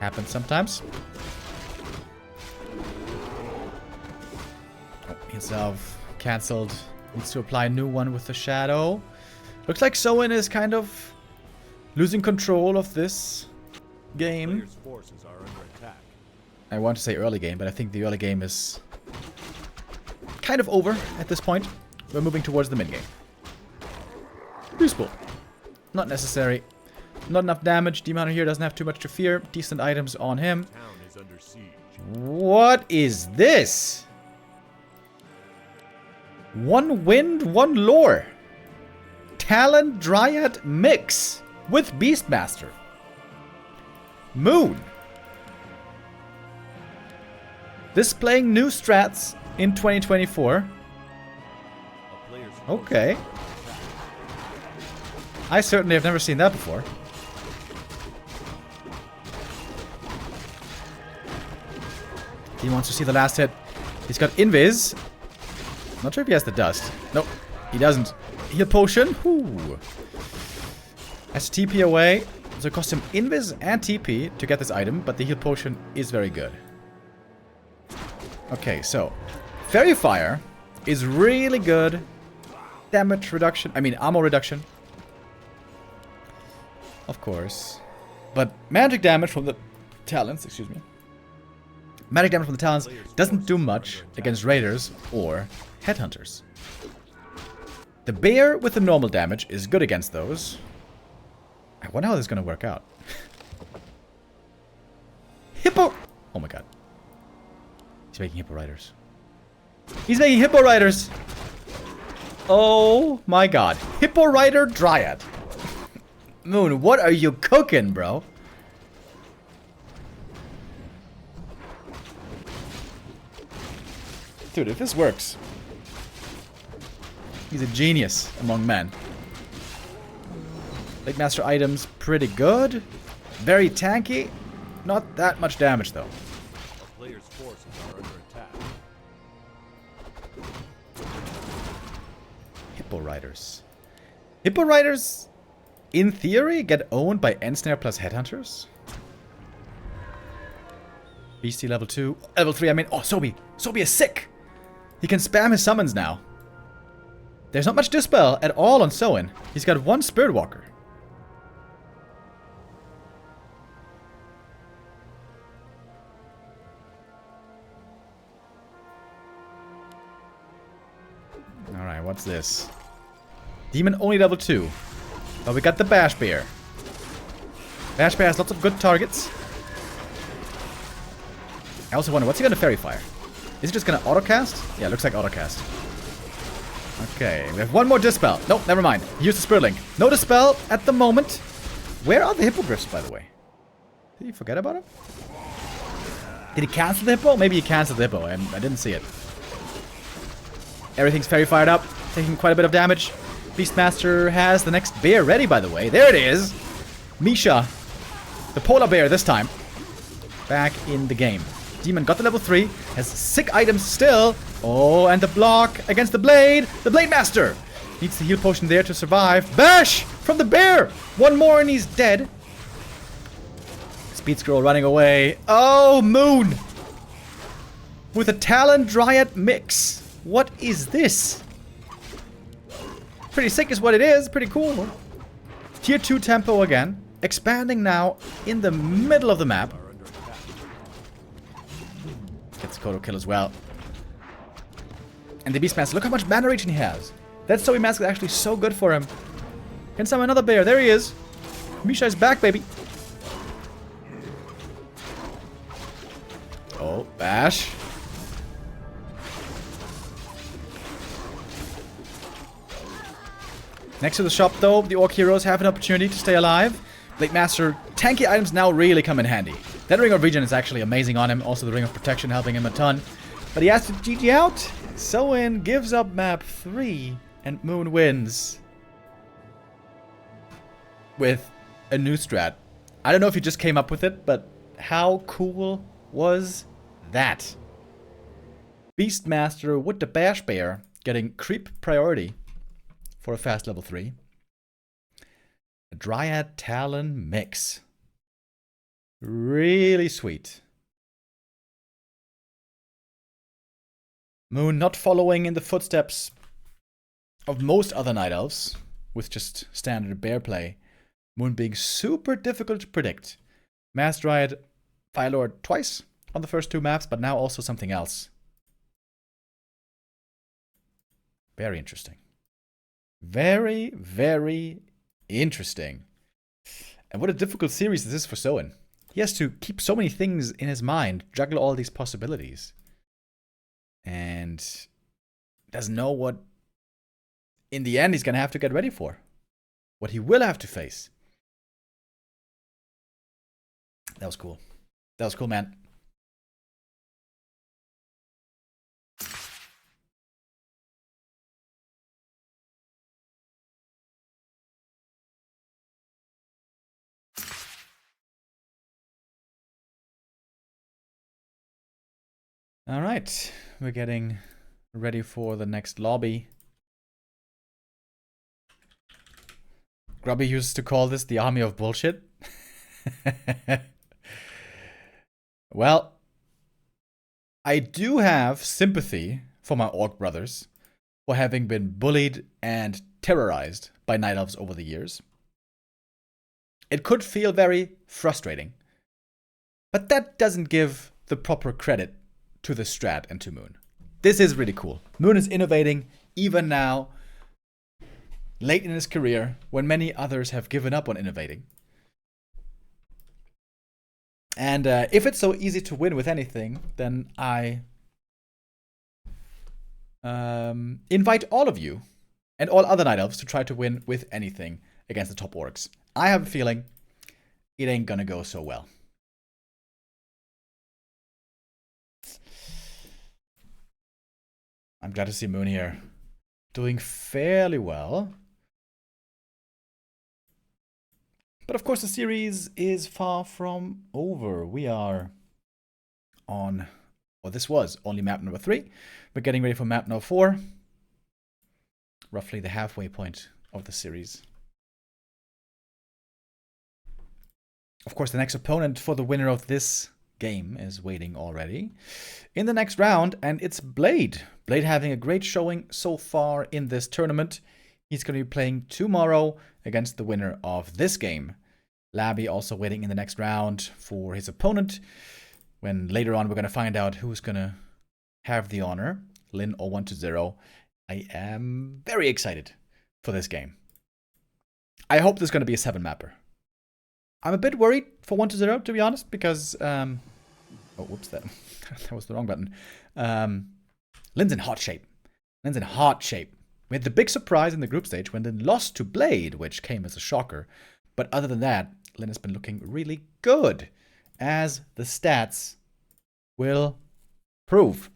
Happens sometimes. Oh, himself cancelled. Needs to apply a new one with the shadow. Looks like Soin is kind of losing control of this game. Players' forces are under attack. I want to say early game, but I think the early game is kind of over at this point. We're moving towards the mid game. Useful. Not necessary. Not enough damage. Demon Hunter here doesn't have too much to fear. Decent items on him. Town is under siege. What is this? One wind, one lore. Talon Dryad mix with Beastmaster. Moon. Displaying new strats in 2024. A player's forces Okay. are under attack. I certainly have never seen that before. He wants to see the last hit. He's got Invis. Not sure if he has the dust. Nope, he doesn't. Heal potion. Whoo. Has TP away. So it costs him Invis and TP to get this item, but the heal potion is very good. Okay, so Fairy Fire is really good. Damage reduction. I mean, ammo reduction. Of course. But magic damage from the talents, excuse me. Magic damage from the talents doesn't do much against raiders or headhunters. The bear with the normal damage is good against those. I wonder how this is going to work out. Hippo! Oh my god. He's making Hippo Riders. He's making Hippo Riders! Oh my god. Hippo Rider Dryad. Moon, what are you cooking, bro? Dude, if this works, he's a genius among men. Blade Master items, pretty good. Very tanky. Not that much damage, though. A player's forces are under attack. Hippo Riders. Hippo Riders, in theory, get owned by Ensnare plus Headhunters. Beastie level 2. Level 3, I mean... Oh, Sobi! Sobi is sick! He can spam his summons now. There's not much Dispel at all on Soin. He's got one Spirit Walker. Alright, what's this? Demon only level 2. But we got the Bash Bear. Bash Bear has lots of good targets. I also wonder, what's he gonna Fairy Fire? Is he just gonna autocast? Yeah, looks like autocast. Okay, we have one more Dispel. Nope, never mind. He used the Spirit Link. No Dispel at the moment. Where are the Hippogriffs, by the way? Did he forget about him? Did he cancel the Hippo? Maybe he canceled the Hippo. I didn't see it. Everything's Fairy Fired up, taking quite a bit of damage. Beastmaster has the next bear ready, by the way. There it is. Misha, the polar bear this time, back in the game. Demon got the level 3, has sick items still. Oh, and the block against the Blade. The Blade Master needs the heal potion there to survive. Bash from the bear. One more and he's dead. Speed Scroll running away. Oh, Moon with a Talon Dryad mix. What is this? Pretty sick is what it is. Pretty cool. Tier 2 tempo again. Expanding now in the middle of the map. Gets a Kodo kill as well. And the Beastmaster, look how much mana regen he has. That Zoe mask is actually so good for him. Can summon another bear. There he is. Misha is back, baby. Oh, Bash. Next to the shop, though, the Orc heroes have an opportunity to stay alive. Blade Master, tanky items now really come in handy. That Ring of Regen is actually amazing on him. Also, the Ring of Protection helping him a ton. But he has to GG out. Soin gives up map 3, and Moon wins. With a new strat. I don't know if he just came up with it, but how cool was that? Beastmaster with the Bash Bear getting creep priority for a fast level 3. A Dryad Talon mix. Really sweet. Moon not following in the footsteps of most other Night Elves with just standard bear play. Moon being super difficult to predict. Mass Dryad, Fire Lord twice on the first 2 maps, but now also something else. Very interesting. Very, very interesting. And what a difficult series this is for Soin. He has to keep so many things in his mind, juggle all these possibilities. And doesn't know what, in the end, he's going to have to get ready for. What he will have to face. That was cool. That was cool, man. All right, we're getting ready for the next lobby. Grubby used to call this the army of bullshit. Well, I do have sympathy for my orc brothers for having been bullied and terrorized by night elves over the years. It could feel very frustrating, but that doesn't give the proper credit to the strat and to Moon. This is really cool. Moon is innovating even now, late in his career, when many others have given up on innovating. And if it's so easy to win with anything, then I invite all of you and all other night elves to try to win with anything against the top orcs. I have a feeling it ain't gonna go so well. I'm glad to see Moon here doing fairly well. But of course the series is far from over. We are on, well, this was only map number 3. We're getting ready for map number 4. Roughly the halfway point of the series. Of course, the next opponent for the winner of this game is waiting already in the next round, and it's Blade. Blade having a great showing so far in this tournament. He's going to be playing tomorrow against the winner of this game. Labby also waiting in the next round for his opponent, when later on we're going to find out who's going to have the honor. Lin or 1-0. I am very excited for this game. I hope there's going to be a 7-mapper. I'm a bit worried for 1-0, to be honest, because oh, whoops, that was the wrong button. Lin's in hot shape. Lin's in hot shape. We had the big surprise in the group stage when Lin lost to Blade, which came as a shocker. But other than that, Lin has been looking really good, as the stats will prove.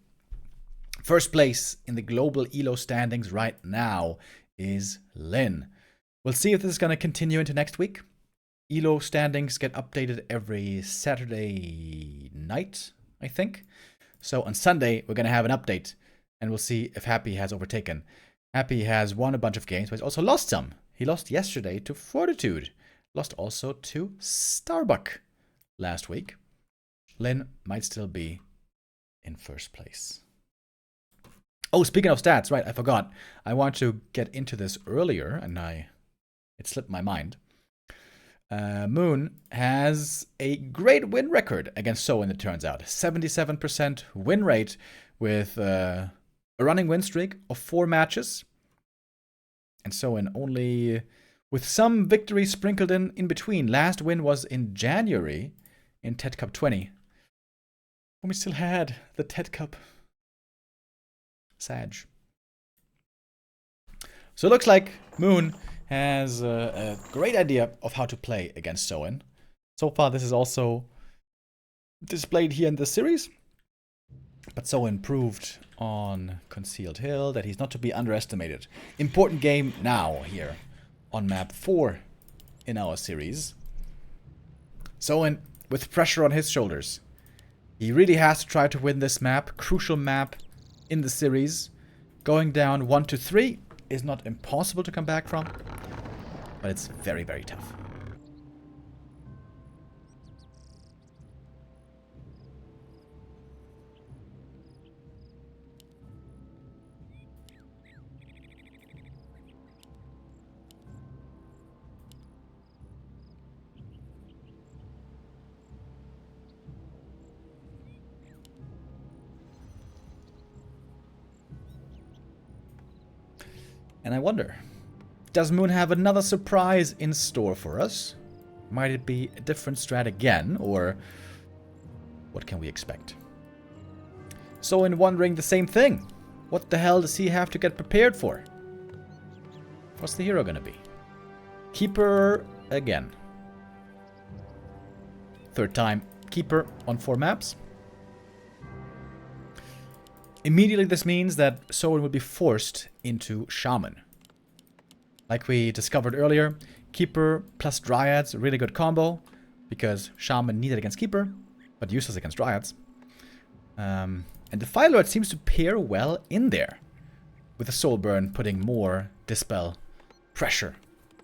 First place in the global ELO standings right now is Lin. We'll see if this is going to continue into next week. ELO standings get updated every Saturday night, I think. So on Sunday, we're going to have an update, and we'll see if Happy has overtaken. Happy has won a bunch of games, but he's also lost some. He lost yesterday to Fortitude. Lost also to Starbuck last week. Lin might still be in first place. Oh, speaking of stats, right, I forgot. I want to get into this earlier, and it slipped my mind. Moon has a great win record against Soin, it turns out. 77% win rate with a running win streak of 4 matches. And Soin only with some victories sprinkled in between. Last win was in January in TED Cup 20. When we still had the TED Cup Sag. So it looks like Moon has a great idea of how to play against Soin. So far, this is also displayed here in this series. But Soin proved on Concealed Hill that he's not to be underestimated. Important game now here on map 4 in our series. Soin with pressure on his shoulders. He really has to try to win this map. Crucial map in the series. Going down 1-3 is not impossible to come back from, but it's very, very tough. And I wonder, does Moon have another surprise in store for us? Might it be a different strat again, or what can we expect? So in wondering the same thing, what the hell does he have to get prepared for? What's the hero gonna be? Keeper again. Third time Keeper on 4 maps. Immediately this means that Soin will be forced into Shaman. Like we discovered earlier, Keeper plus Dryads, a really good combo, because Shaman needed against Keeper, but useless against Dryads. And the Fire Lord seems to pair well in there, with the Soul Burn putting more Dispel pressure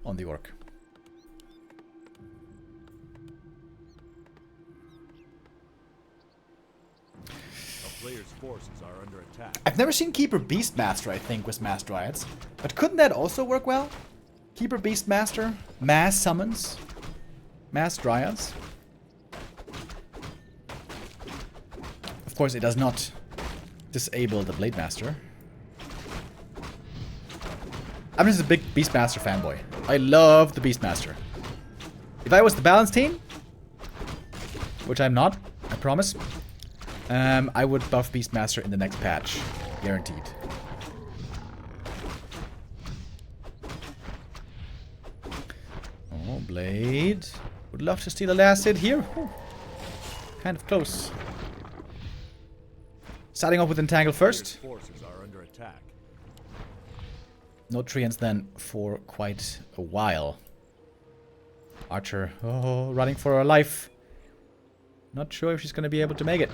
on the Orc. A player's forces are under attack. I've never seen Keeper Beastmaster, I think, with Mass Dryads. But couldn't that also work well? Keeper Beastmaster, Mass Summons, Mass Dryads. Of course, it does not disable the Blade Master. I'm just a big Beastmaster fanboy. I love the Beastmaster. If I was the balance team, which I'm not, I promise, I would buff Beastmaster in the next patch. Guaranteed. Oh, Blade. Would love to steal a last hit here. Whew. Kind of close. Starting off with Entangle first. Forces are under attack. No treants then for quite a while. Archer, oh, running for her life. Not sure if she's going to be able to make it.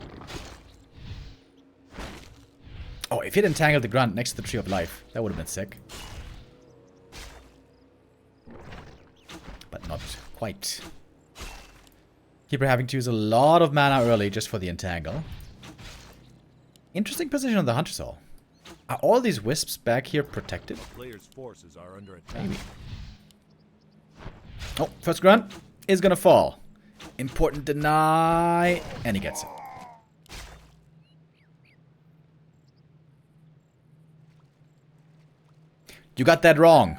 Oh, if he'd entangled the grunt next to the Tree of Life, that would have been sick. But not quite. Keeper having to use a lot of mana early just for the entangle. Interesting position on the Hunter's Hall. Are all these wisps back here protected? Player's forces are under attack. Maybe. Oh, first grunt is gonna fall. Important deny. And he gets it. You got that wrong.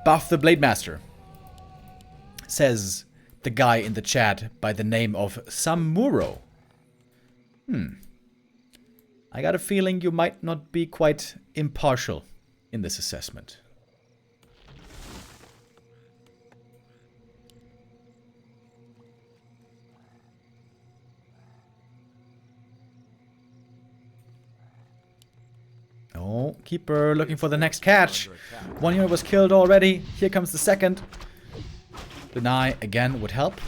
Buff the Blade Master. Says the guy in the chat by the name of Samuro. I got a feeling you might not be quite impartial in this assessment. Oh, Keeper looking for the next catch. One unit was killed already. Here comes the second. Deny again would help.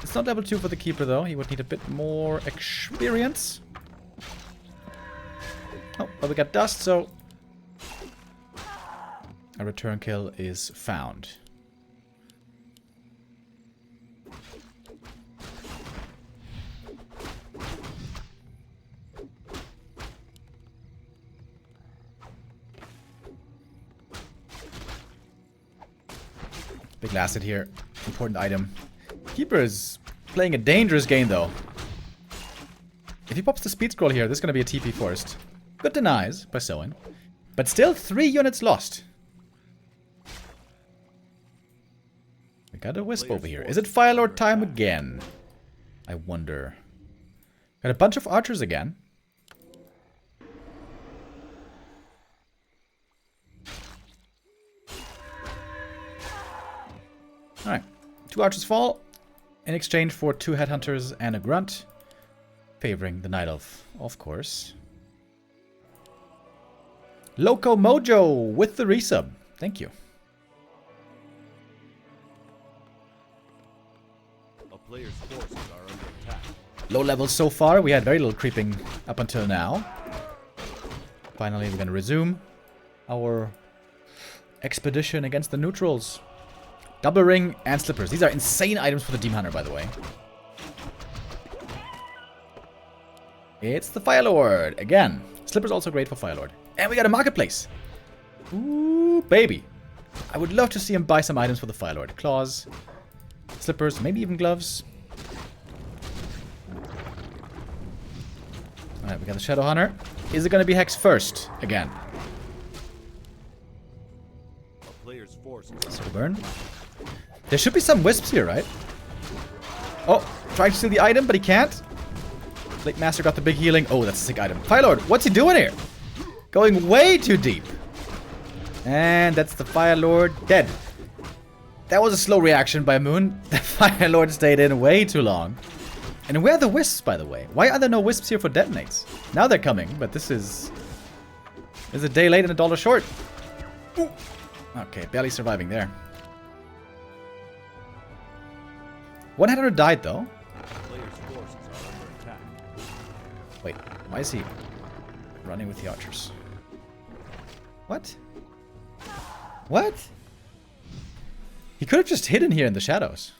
It's not level 2 for the Keeper though. He would need a bit more experience. Oh, but we got dust, so a return kill is found. Big last hit here. Important item. Keeper is playing a dangerous game though. If he pops the speed scroll here, this is going to be a TP forest. Good denies by Soin. But still 3 units lost. We got a wisp over here. Is it Firelord time again? I wonder. Got a bunch of archers again. Alright. 2 archers fall in exchange for 2 headhunters and a grunt. Favoring the Night Elf, of course. Loco Mojo with the resub. Thank you. A player's forces are under attack. Low levels so far. We had very little creeping up until now. Finally, we're going to resume our expedition against the neutrals. Double ring and slippers. These are insane items for the Demon Hunter, by the way. It's the Firelord again. Slippers also great for Firelord. And we got a marketplace. Ooh, baby. I would love to see him buy some items for the Firelord. Claws, slippers, maybe even gloves. Alright, we got the Shadow Hunter. Is it going to be Hex first again? player's forces Slow burn. There should be some wisps here, right? Oh, trying to steal the item, but he can't. Blade Master got the big healing. Oh, that's a sick item. Fire Lord, what's he doing here? Going way too deep. And that's the Fire Lord dead. That was a slow reaction by Moon. The Fire Lord stayed in way too long. And where are the wisps, by the way? Why are there no wisps here for detonates? Now they're coming, but this is a day late and a dollar short. Ooh. Okay, barely surviving there. 100 died, though. player's forces are under attack. Wait, why is he running with the archers? What? What? He could have just hidden here in the shadows.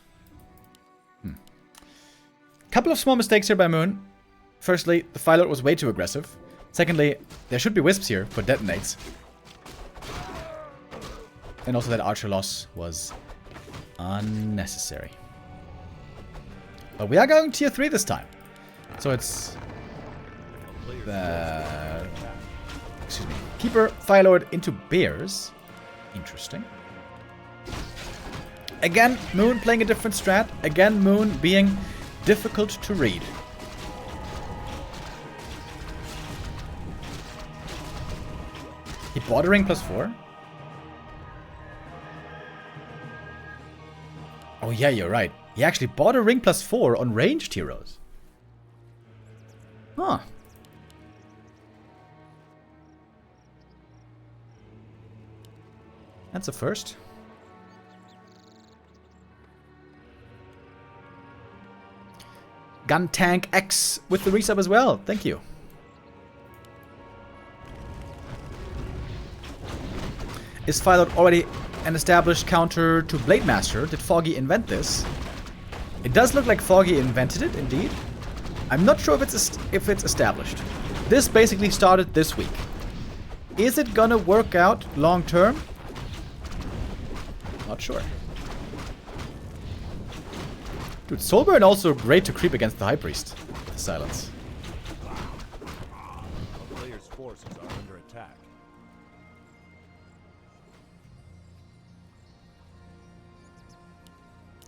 Couple of small mistakes here by Moon. Firstly, the Fire Lord was way too aggressive. Secondly, there should be wisps here for detonates. And also that archer loss was unnecessary. But we are going tier 3 this time. So it's... excuse me. Keeper, Fire Lord into bears. Interesting. Again, Moon playing a different strat. Again, Moon being difficult to read. He bought a ring +4. Oh yeah, you're right. He actually bought a ring +4 on ranged heroes. Huh. That's a first. Gun Tank X with the resub as well. Thank you. Is Fire Lord already an established counter to Blade Master? Did Foggy invent this? It does look like Foggy invented it, indeed. I'm not sure if it's established. This basically started this week. Is it gonna work out long term? Not sure. Dude, Soulburn also great to creep against the High Priest. The silence. A player's forces are under attack.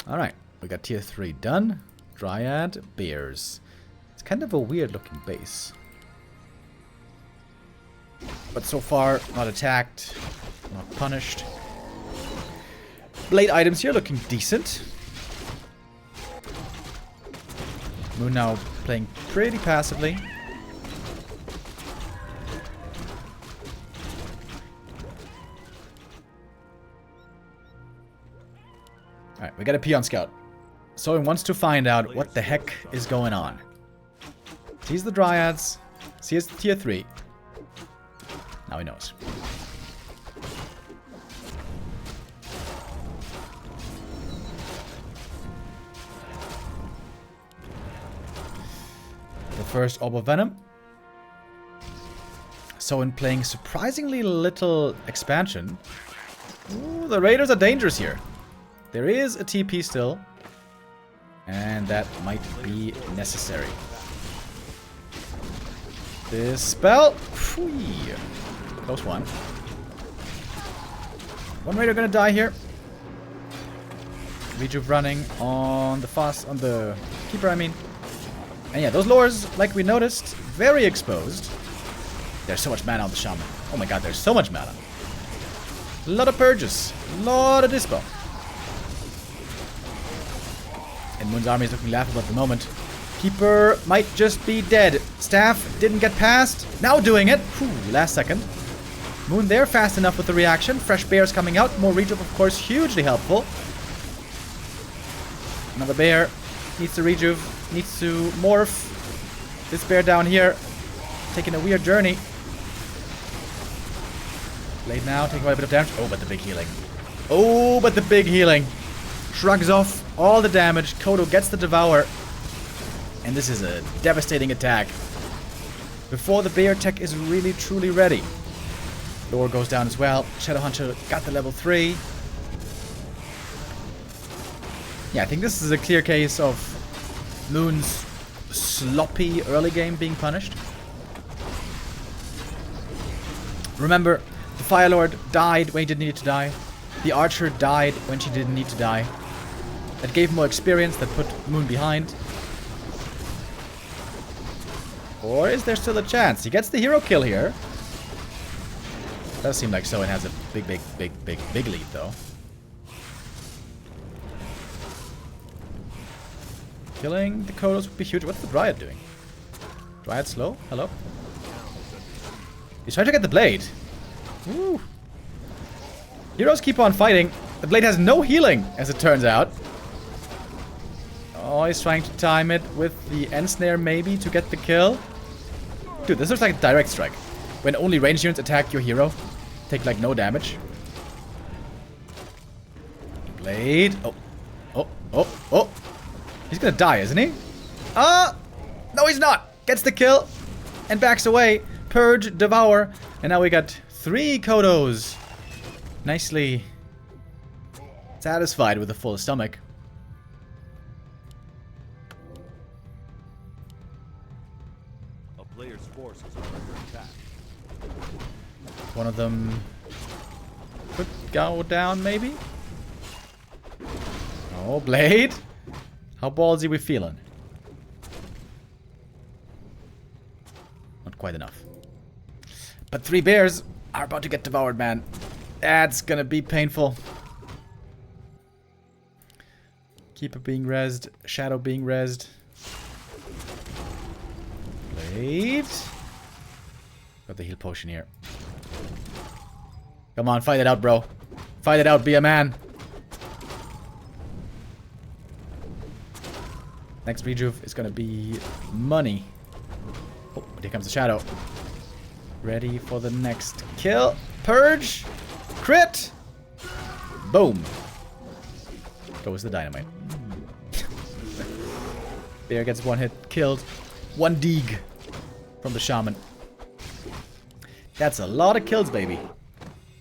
Alright, we got tier 3 done. Dryad, Bears. It's kind of a weird looking base. But so far, not attacked, not punished. Blade items here looking decent. Moon now playing pretty passively. Alright, we got a Peon Scout. Soin wants to find out what the heck is going on. Sees the Dryads. Sees tier 3. Now he knows. The first Orb of Venom. Soin playing surprisingly little expansion. Ooh, the Raiders are dangerous here. There is a TP still. And that might be necessary. This spell. Whee. Close one. One Raider gonna die here. Rejuve running on the Keeper, I mean. And yeah, those lures, like we noticed, very exposed. There's so much mana on the Shaman. Oh my god, there's so much mana. A lot of purges. A lot of dispo. And Moon's army is looking laughable at the moment. Keeper might just be dead. Staff didn't get past. Now doing it. Whew, last second. Moon there, fast enough with the reaction. Fresh bears coming out. More rejuve, of course, hugely helpful. Another bear. Needs to rejuve. Needs to morph. This bear down here. Taking a weird journey. Blade now, taking quite a bit of damage. Oh, but the big healing. Oh, but the big healing. Shrugs off all the damage. Kodo gets the Devour. And this is a devastating attack. Before the bear tech is really truly ready. Lore goes down as well. Shadowhunter got the level 3. Yeah, I think this is a clear case of Moon's sloppy early game being punished. Remember, the Fire Lord died when he didn't need to die. The archer died when she didn't need to die. That gave more experience, that put Moon behind. Or is there still a chance? He gets the hero kill here. Does seem like Soin has a big lead though. Killing the Kodos would be huge. What's the Dryad doing? Dryad slow? Hello? He's trying to get the blade. Woo. Heroes keep on fighting. The blade has no healing, as it turns out. Oh, he's trying to time it with the end snare maybe to get the kill. Dude, this looks like a direct strike. When only ranged units attack your hero. Take like no damage. Blade. Oh. He's gonna die, isn't he? No he's not. Gets the kill. And backs away. Purge, Devour. And now we got 3 Kodos. Nicely satisfied with a full stomach. A player's forces are under attack. One of them could go down, maybe? Oh, Blade. How ballsy we feeling? Not quite enough. But 3 bears are about to get devoured, man. That's gonna be painful. Keeper being rezzed. Shadow being rezzed. Blade. Got the heal potion here. Come on, fight it out, bro. Fight it out, be a man. Next rejuve is gonna be money. Oh, but here comes the shadow. Ready for the next kill. Purge. Crit. Boom. Goes the dynamite. Bear gets 1 hit. Killed. 1 deeg from the shaman. That's a lot of kills, baby.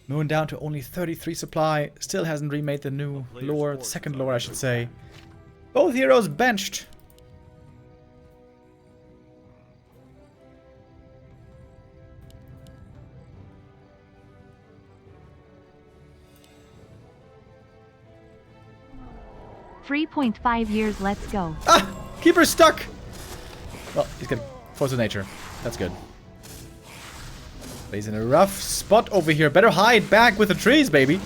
Moon down to only 33 supply. Still hasn't remade the new lore. The second lore, I should say. Both heroes benched. 3.5 years, let's go. Ah! Keeper's stuck! Well, he's got Force of Nature. That's good. But he's in a rough spot over here. Better hide back with the trees, baby.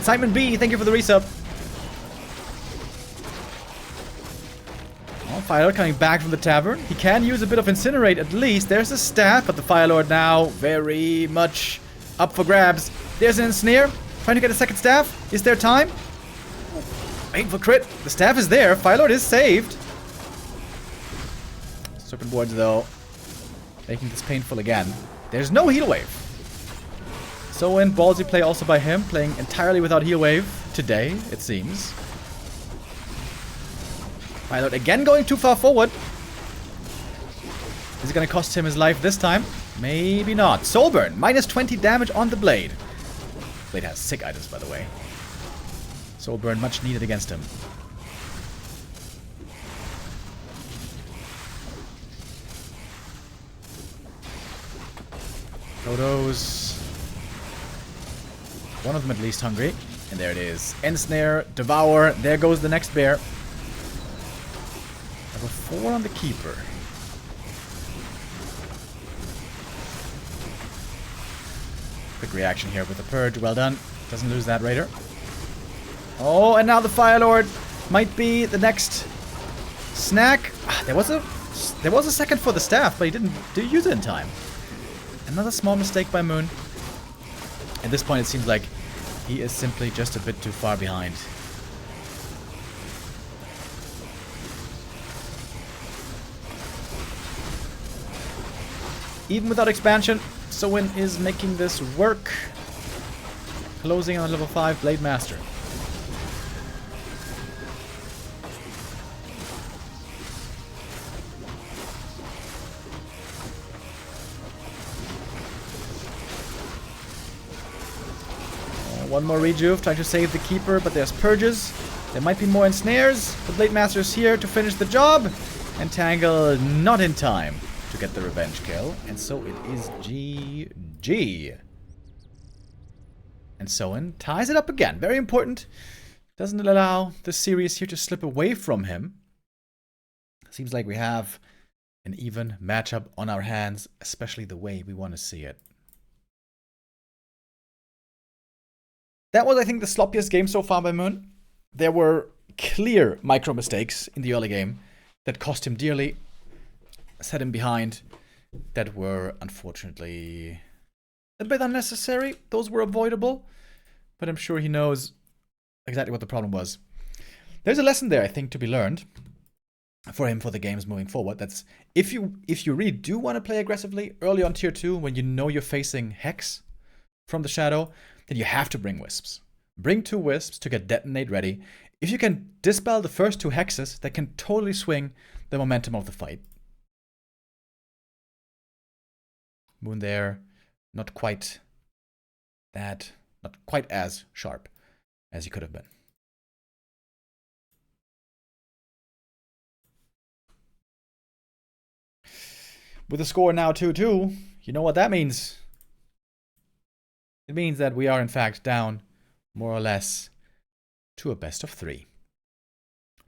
Simon B, thank you for the resub. Oh, Firelord coming back from the tavern. He can use a bit of Incinerate at least. There's a staff, but the Firelord now very much up for grabs. There's an Ensnare. Trying to get a second staff. Is there time? Waiting for crit. The staff is there. Firelord is saved. Serpent Wards, though, making this painful again. There's no heal wave. So in ballsy play also by him, playing entirely without heal wave today, it seems. Firelord again going too far forward. Is it going to cost him his life this time? Maybe not. Soulburn, minus 20 damage on the Blade. Blade has sick items, by the way. Soulburn much needed against him. Kodos. One of them at least hungry. And there it is. Ensnare, Devour. There goes the next bear. Level 4 on the Keeper. Quick reaction here with the Purge. Well done. Doesn't lose that Raider. Oh, and now the Firelord might be the next snack. There was a second for the staff, but he didn't use it in time. Another small mistake by Moon. At this point, it seems like he is simply just a bit too far behind. Even without expansion, Soin is making this work. Closing on level 5 Blade Master. One more rejuve, trying to save the Keeper, but there's Purges. There might be more Ensnares. The Blade Master's here to finish the job. And Tangle not in time to get the revenge kill. And so it is GG. And And Soin ties it up again. Very important. Doesn't allow the series here to slip away from him. Seems like we have an even matchup on our hands, especially the way we want to see it. That was, I think, the sloppiest game so far by Moon. There were clear micro mistakes in the early game that cost him dearly, set him behind, that were unfortunately a bit unnecessary. Those were avoidable, but I'm sure he knows exactly what the problem was. There's a lesson there, I think, to be learned for him for the games moving forward. That's if you really do want to play aggressively early on tier 2, when you know you're facing Hex from the Shadow, then you have to bring Wisps. Bring 2 Wisps to get Detonate ready. If you can dispel the first 2 Hexes, that can totally swing the momentum of the fight. Moon there, not quite as sharp as he could have been. With the score now 2-2, you know what that means. It means that we are in fact down more or less to a best of 3.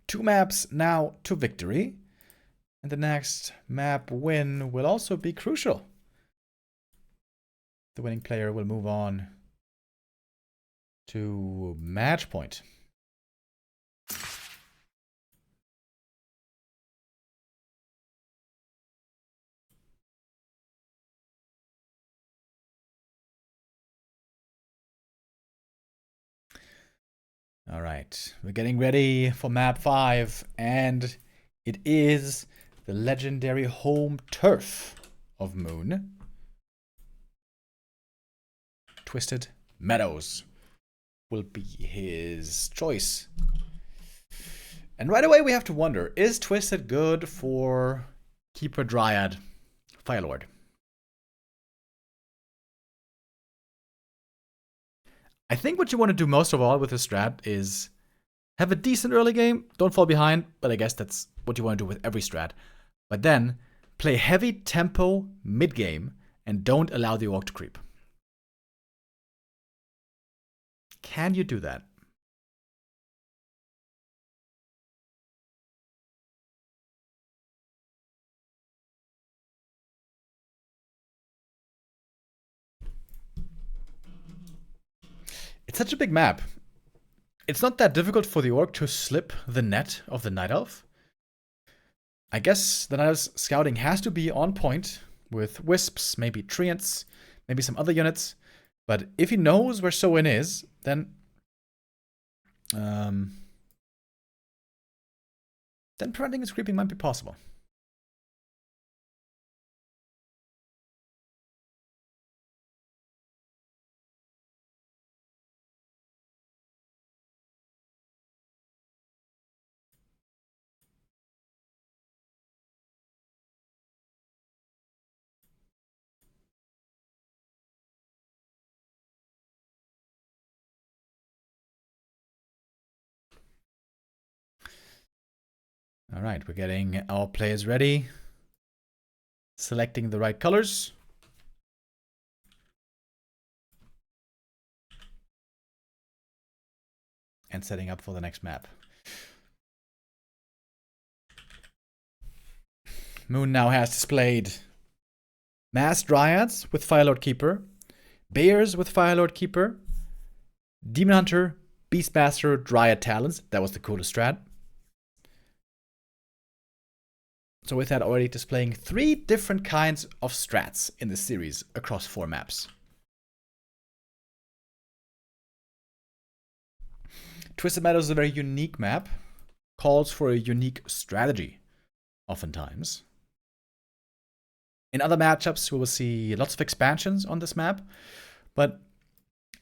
2 maps now to victory, and the next map win will also be crucial. The winning player will move on to match point. All right, we're getting ready for map 5, and it is the legendary home turf of Moon. Twisted Meadows will be his choice. And right away we have to wonder, is Twisted good for Keeper Dryad Firelord? I think what you want to do most of all with this strat is have a decent early game, don't fall behind, but I guess that's what you want to do with every strat. But then play heavy tempo mid game and don't allow the orc to creep. Can you do that? It's such a big map. It's not that difficult for the orc to slip the net of the Night Elf. I guess the Night Elf's scouting has to be on point with Wisps, maybe Treants, maybe some other units. But if he knows where Soin is, then preventing his creeping might be possible. All right, we're getting our players ready. Selecting the right colors. And setting up for the next map. Moon now has displayed Mass Dryads with Firelord Keeper, Bears with Firelord Keeper, Demon Hunter, Beastmaster, Dryad Talons. That was the coolest strat. So with that, already displaying 3 different kinds of strats in this series across 4 maps. Twisted Meadows is a very unique map. Calls for a unique strategy, oftentimes. In other matchups, we will see lots of expansions on this map. But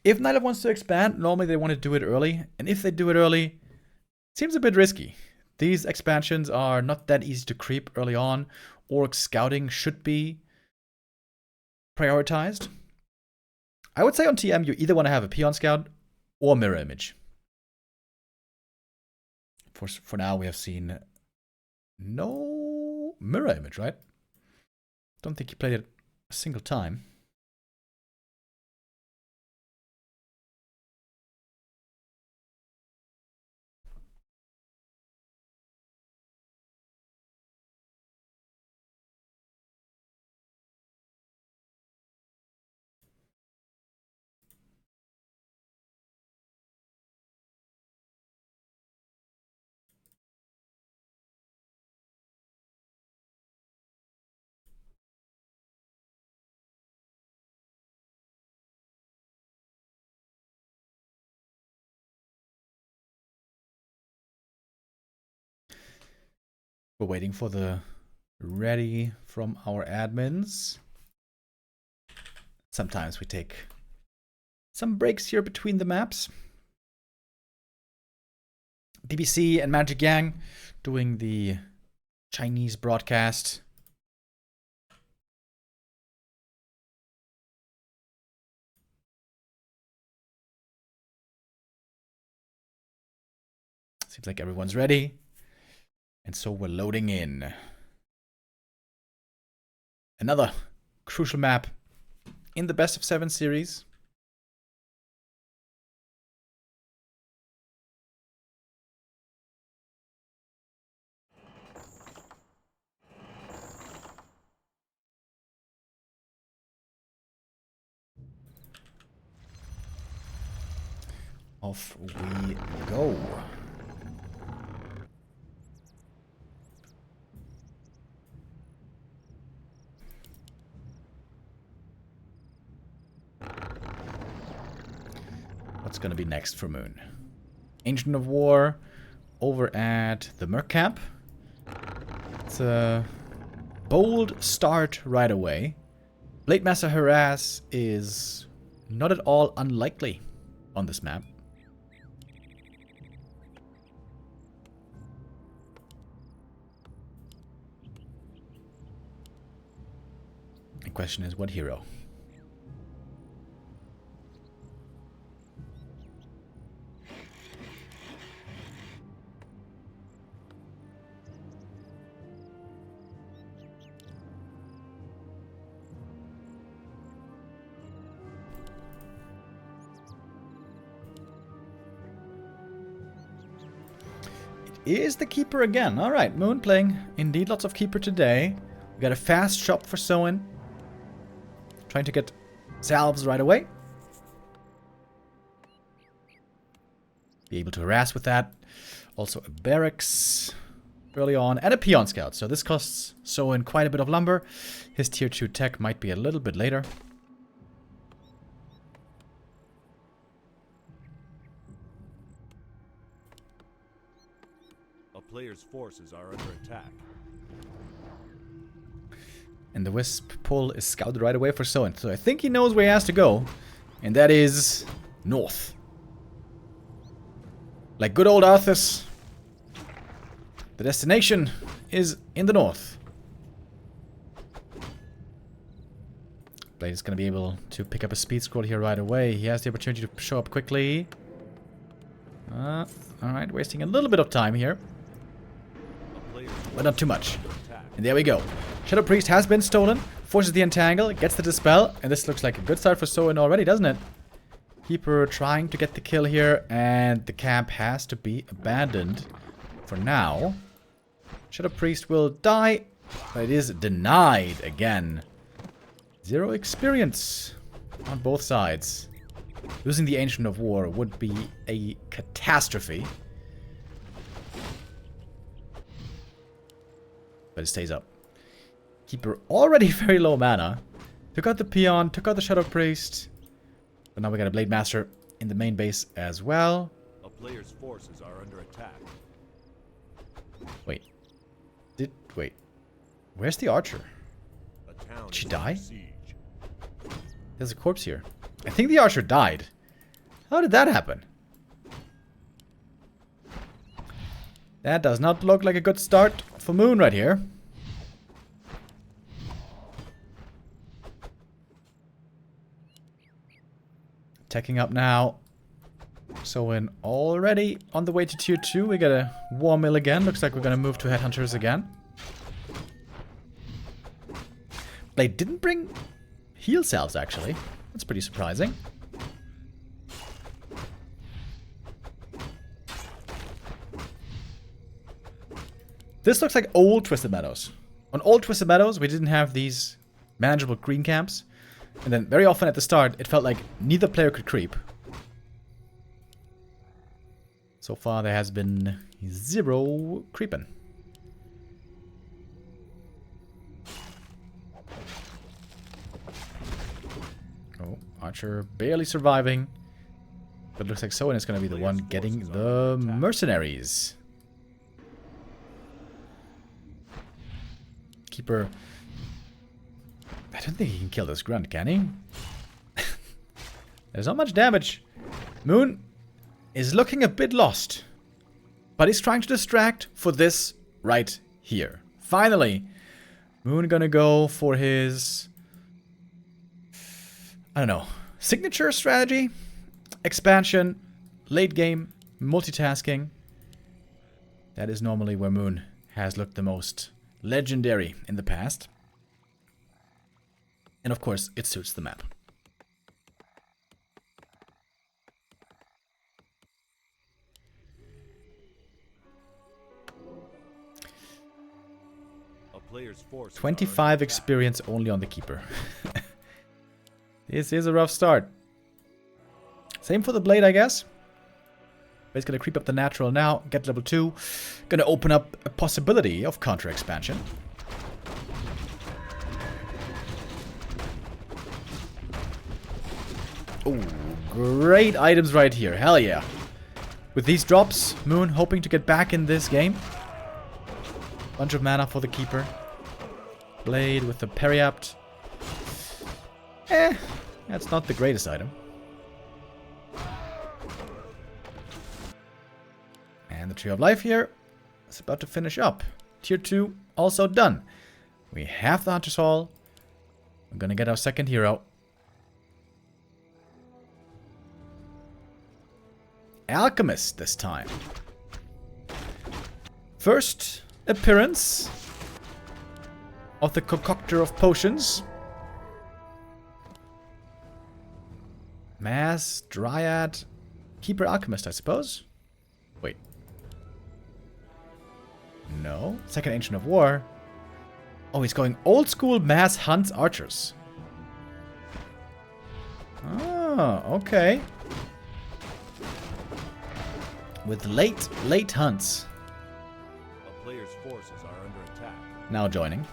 if Night Elf wants to expand, normally they want to do it early. And if they do it early, it seems a bit risky. These expansions are not that easy to creep early on. Orc scouting should be prioritized. I would say on TM, you either want to have a Peon Scout or Mirror Image. For now, we have seen no Mirror Image, right? Don't think he played it a single time. We're waiting for the ready from our admins. Sometimes we take some breaks here between the maps. BBC and Magic Yang doing the Chinese broadcast. Seems like everyone's ready. And so we're loading in. Another crucial map in the best of 7 series. Off we go. What's going to be next for Moon? Ancient of War over at the Merc Camp. It's a bold start right away. Blade Master Harass is not at all unlikely on this map. The question is, what hero? Is the Keeper again. Alright, Moon playing indeed lots of Keeper today. We got a fast shop for Soin. Trying to get salves right away. Be able to harass with that. Also a barracks early on and a peon scout. So this costs Soin quite a bit of lumber. His tier 2 tech might be a little bit later. A player's forces are under attack. And the Wisp pull is scouted right away for Soin. So I think he knows where he has to go. And that is north. Like good old Arthas. The destination is in the north. Blade is going to be able to pick up a speed scroll here right away. He has the opportunity to show up quickly. Alright, wasting a little bit of time here. But not too much. And there we go. Shadow Priest has been stolen. Forces the Entangle. Gets the Dispel. And this looks like a good start for Soin already, doesn't it? Keeper trying to get the kill here. And the camp has to be abandoned for now. Shadow Priest will die. But it is denied again. 0 experience on both sides. Losing the Ancient of War would be a catastrophe. But it stays up. Keeper already very low mana. Took out the Peon, took out the Shadow Priest. But now we got a Blade Master in the main base as well. A player's forces are under attack. Wait. Wait. Where's the Archer? Did she die? There's a corpse here. I think the Archer died. How did that happen? That does not look like a good start for Moon right here. Teching up now. Soin already on the way to tier 2. We got a War Mill again. Looks like we're going to move to Headhunters again. Blade didn't bring heal salves, actually. That's pretty surprising. This looks like old Twisted Meadows. On old Twisted Meadows, we didn't have these manageable green camps. And then very often at the start, it felt like neither player could creep. So far, there has been 0 creeping. Oh, Archer barely surviving. But it looks like Soin is going to be the one getting the mercenaries. Keeper... I don't think he can kill this grunt, can he? There's not much damage. Moon is looking a bit lost. But he's trying to distract for this right here. Finally, Moon gonna go for his... I don't know. Signature strategy? Expansion. Late game. Multitasking. That is normally where Moon has looked the most legendary in the past. And of course, it suits the map. A player's force 25 experience only on the Keeper. This is a rough start. Same for the Blade, I guess. But it's gonna creep up the natural now, get level 2. Gonna open up a possibility of counter expansion. Oh, great items right here. Hell yeah. With these drops, Moon hoping to get back in this game. Bunch of mana for the Keeper. Blade with the Periapt. That's not the greatest item. And the Tree of Life here is about to finish up. Tier 2 also done. We have the Hunter's Hall. We're gonna get our second hero. Alchemist this time. First appearance of the concoctor of potions. Mass, Dryad, Keeper Alchemist, I suppose. Wait. No. Second Ancient of War. Oh, he's going old school Mass Hunts Archers. Oh, okay. With late hunts. A player's forces are under attack. Now joining.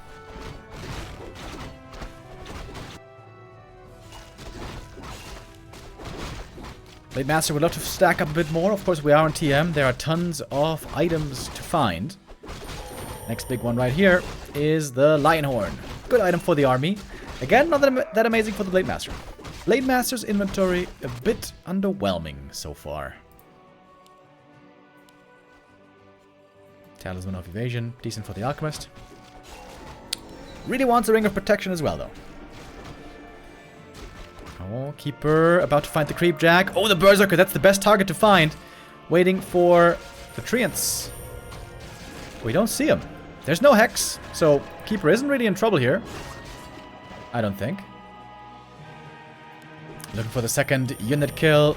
Blade Master would love to stack up a bit more. Of course, we are on TM. There are tons of items to find. Next big one right here is the Lionhorn. Good item for the army. Again, not that amazing for the Blade Master. Blade Master's inventory a bit underwhelming so far. Talisman of Evasion, decent for the Alchemist. Really wants a Ring of Protection as well, though. Oh, Keeper about to find the Creepjack. Oh, the Berserker, that's the best target to find. Waiting for the Treants. We don't see him. There's no Hex, so Keeper isn't really in trouble here. I don't think. Looking for the second unit kill.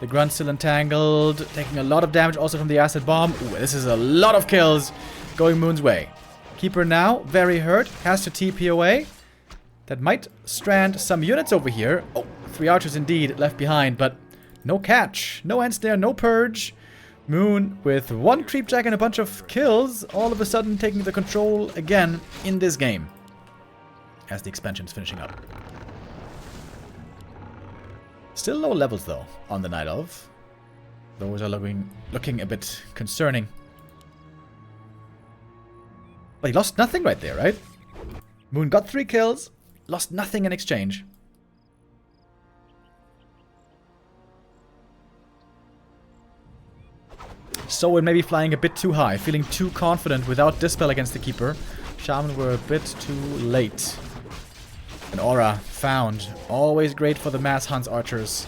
The Grunt still entangled, taking a lot of damage also from the Acid Bomb. Ooh, this is a lot of kills going Moon's way. Keeper now, very hurt, has to TP away. That might strand some units over here. Oh, 3 archers indeed left behind, but no catch. No Ensnare, no Purge. Moon with 1 Creepjack and a bunch of kills, all of a sudden taking the control again in this game. As the expansion is finishing up. Still low levels, though, on the Night Elf. Those are looking a bit concerning. But he lost nothing right there, right? Moon got 3 kills, lost nothing in exchange. Soin maybe flying a bit too high, feeling too confident without Dispel against the Keeper. Shaman were a bit too late. An aura found. Always great for the Mass Hunts Archers.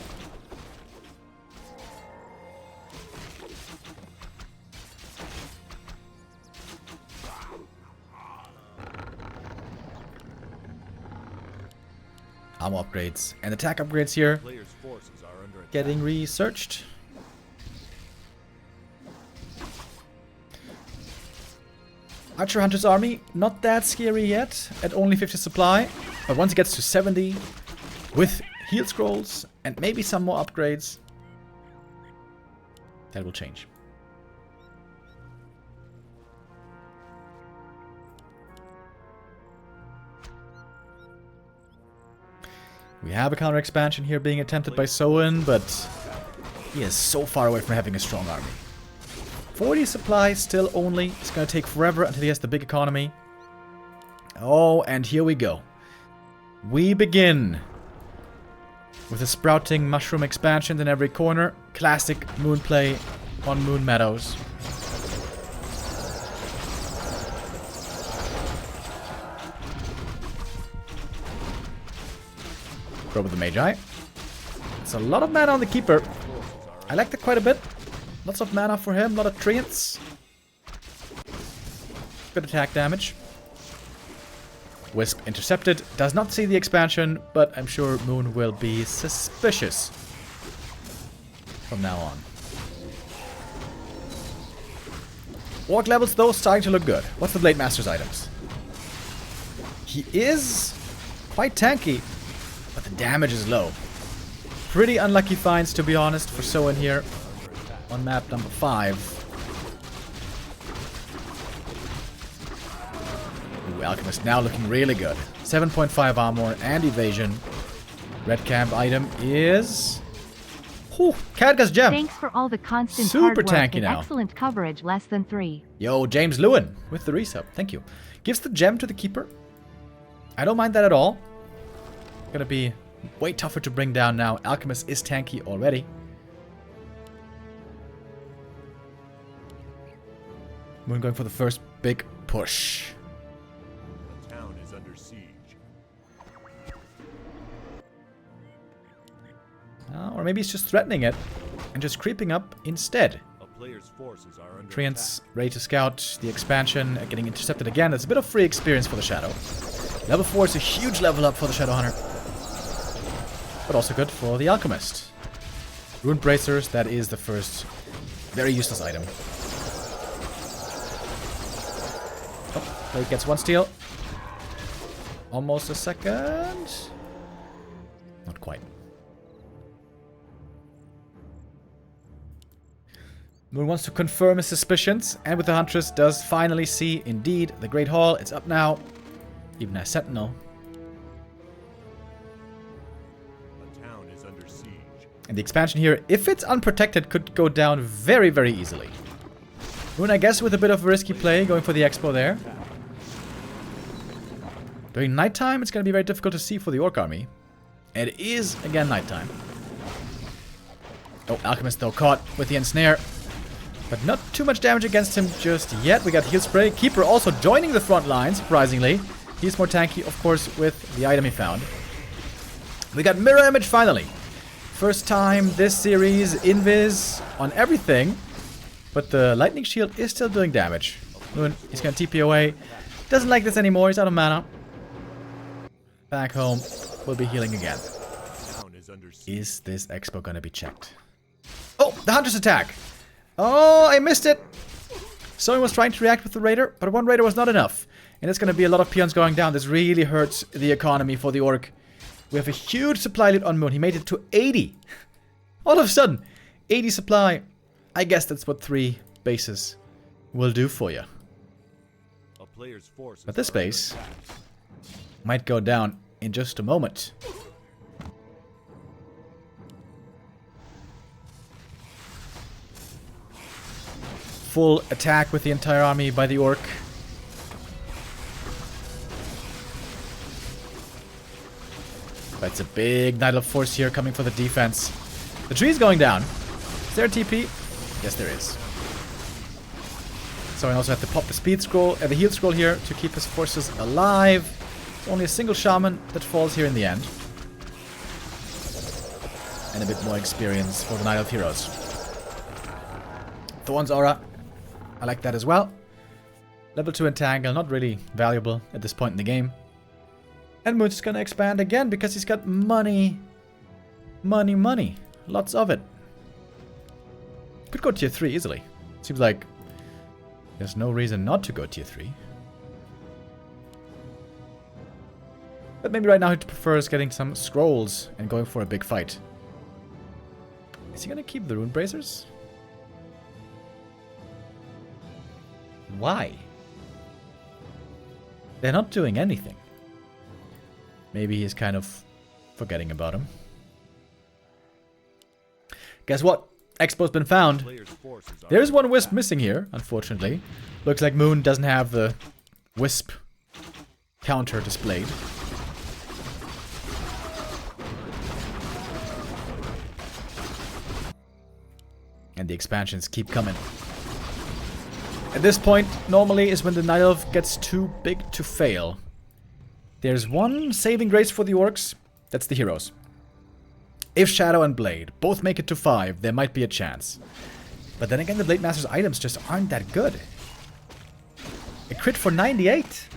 Armor upgrades and attack upgrades here. Player's forces are under attack. Getting researched. Archer Hunter's army, not that scary yet, at only 50 supply. But once it gets to 70, with heal scrolls and maybe some more upgrades, that will change. We have a counter expansion here being attempted by Soin, but he is so far away from having a strong army. 40 supplies still only. It's going to take forever until he has the big economy. Oh, and here we go. We begin with a sprouting mushroom expansion in every corner. Classic moon play on Moon Meadows. Go with the Magi. It's a lot of mana on the Keeper. I like that quite a bit. Lots of mana for him, a lot of treants. Good attack damage. Wisp intercepted. Does not see the expansion, but I'm sure Moon will be suspicious from now on. Orc levels, though, starting to look good. What's the Blade Master's items? He is quite tanky, but the damage is low. Pretty unlucky finds, to be honest, for Soin here on map number 5. Ooh, Alchemist now looking really good. 7.5 armor and evasion. Red camp item is... Whew, Khadga's Gem. Thanks for all the constant Super hard work tanky and now. excellent coverage, less than 3. Yo, James Lewin with the resub. Thank you. Gives the gem to the Keeper. I don't mind that at all. Gonna be way tougher to bring down now. Alchemist is tanky already. Moon going for the first big push. The town is under siege. Or maybe he's just threatening it and just creeping up instead. A player's forces are under Treants attack. ready to scout the expansion, getting intercepted again. That's a bit of free experience for the Shadow. Level 4 is a huge level up for the Shadow Hunter. But also good for the Alchemist. Rune Bracers, that is the first very useless item. Oh, Blade gets 1 steal. Almost a second. Not quite. Moon wants to confirm his suspicions, and with the Huntress does finally see, indeed, the Great Hall. It's up now. Even as Sentinel. The town is under siege. And the expansion here, if it's unprotected, could go down very, very easily. Moon, I guess, with a bit of a risky play, going for the Expo there. During nighttime, it's going to be very difficult to see for the Orc army. And it is, again, nighttime. Oh, Alchemist, though, caught with the Ensnare. But not too much damage against him just yet. We got Heal Spray. Keeper also joining the front line, surprisingly. He's more tanky, of course, with the item he found. We got Mirror Image finally. First time this series, Invis on everything. But the Lightning Shield is still doing damage. Moon, he's going to TP away. Doesn't like this anymore. He's out of mana. Back home. We'll be healing again. The town is under siege. Is this Expo going to be checked? Oh, the Hunter's attack. Oh, I missed it. Someone was trying to react with the Raider, but 1 Raider was not enough. And it's going to be a lot of peons going down. This really hurts the economy for the Orc. We have a huge supply lead on Moon. He made it to 80. All of a sudden, 80 supply. I guess that's what 3 bases will do for you. A player's forces But this are under base attack. might go down in just a moment. Full attack with the entire army by the Orc. But it's a big Night of Force here coming for the defense. The tree's going down. Is there a TP? Yes, there is. So I also have to pop the speed scroll, the heal scroll here to keep his forces alive. It's only a single shaman that falls here in the end. And a bit more experience for the Night of Heroes. Thorn's Aura. I like that as well. Level 2 Entangle, not really valuable at this point in the game. And Moon's just gonna expand again because he's got money. Money, money. Lots of it. Could go tier 3 easily. Seems like there's no reason not to go tier 3. But maybe right now he prefers getting some scrolls and going for a big fight. Is he gonna keep the Rune Bracers? Why? They're not doing anything. Maybe he's kind of forgetting about him. Guess what? Expo's been found. Player's forces are There's under one Wisp attack. missing here, unfortunately. Looks like Moon doesn't have the Wisp counter displayed. And the expansions keep coming. At this point, normally is when the Night Elf gets too big to fail. There's one saving grace for the orcs. That's the heroes. If Shadow and Blade both make it to 5, there might be a chance. But then again, the Blade Master's items just aren't that good. A crit for 98?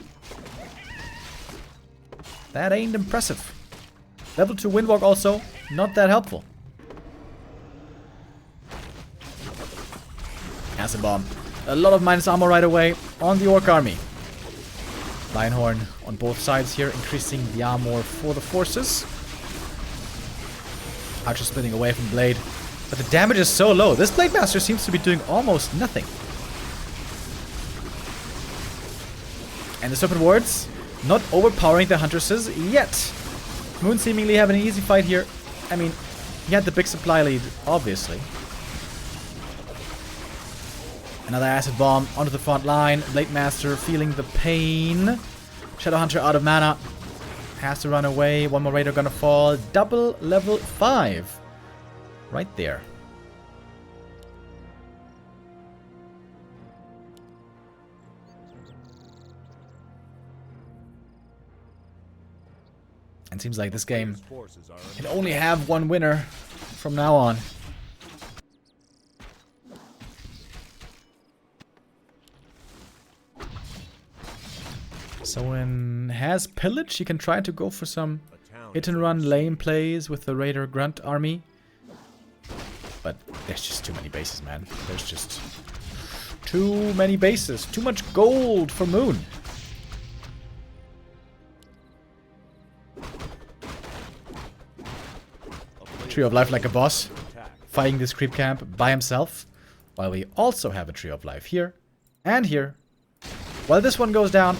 That ain't impressive. Level 2 Windwalk also, not that helpful. Acid Bomb. A lot of minus armor right away on the Orc army. Lionhorn on both sides here, increasing the armor for the forces. Archer splitting away from Blade. But the damage is so low. This Blade Master seems to be doing almost nothing. And the Serpent Wards not overpowering the Huntresses yet. Moon seemingly having an easy fight here. I mean, he had the big supply lead, obviously. Another Acid Bomb onto the front line. Blade Master feeling the pain. Shadow Hunter out of mana. Has to run away. One more Raider gonna fall. Double level 5. Right there. And seems like this game can only have one winner from now on. Soin has pillage. He can try to go for some hit and run lame plays with the Raider Grunt army. But there's just too many bases, man. There's just too many bases. Too much gold for Moon. Tree of Life like a boss. Fighting this creep camp by himself. While we also have a Tree of Life here and here. While this one goes down,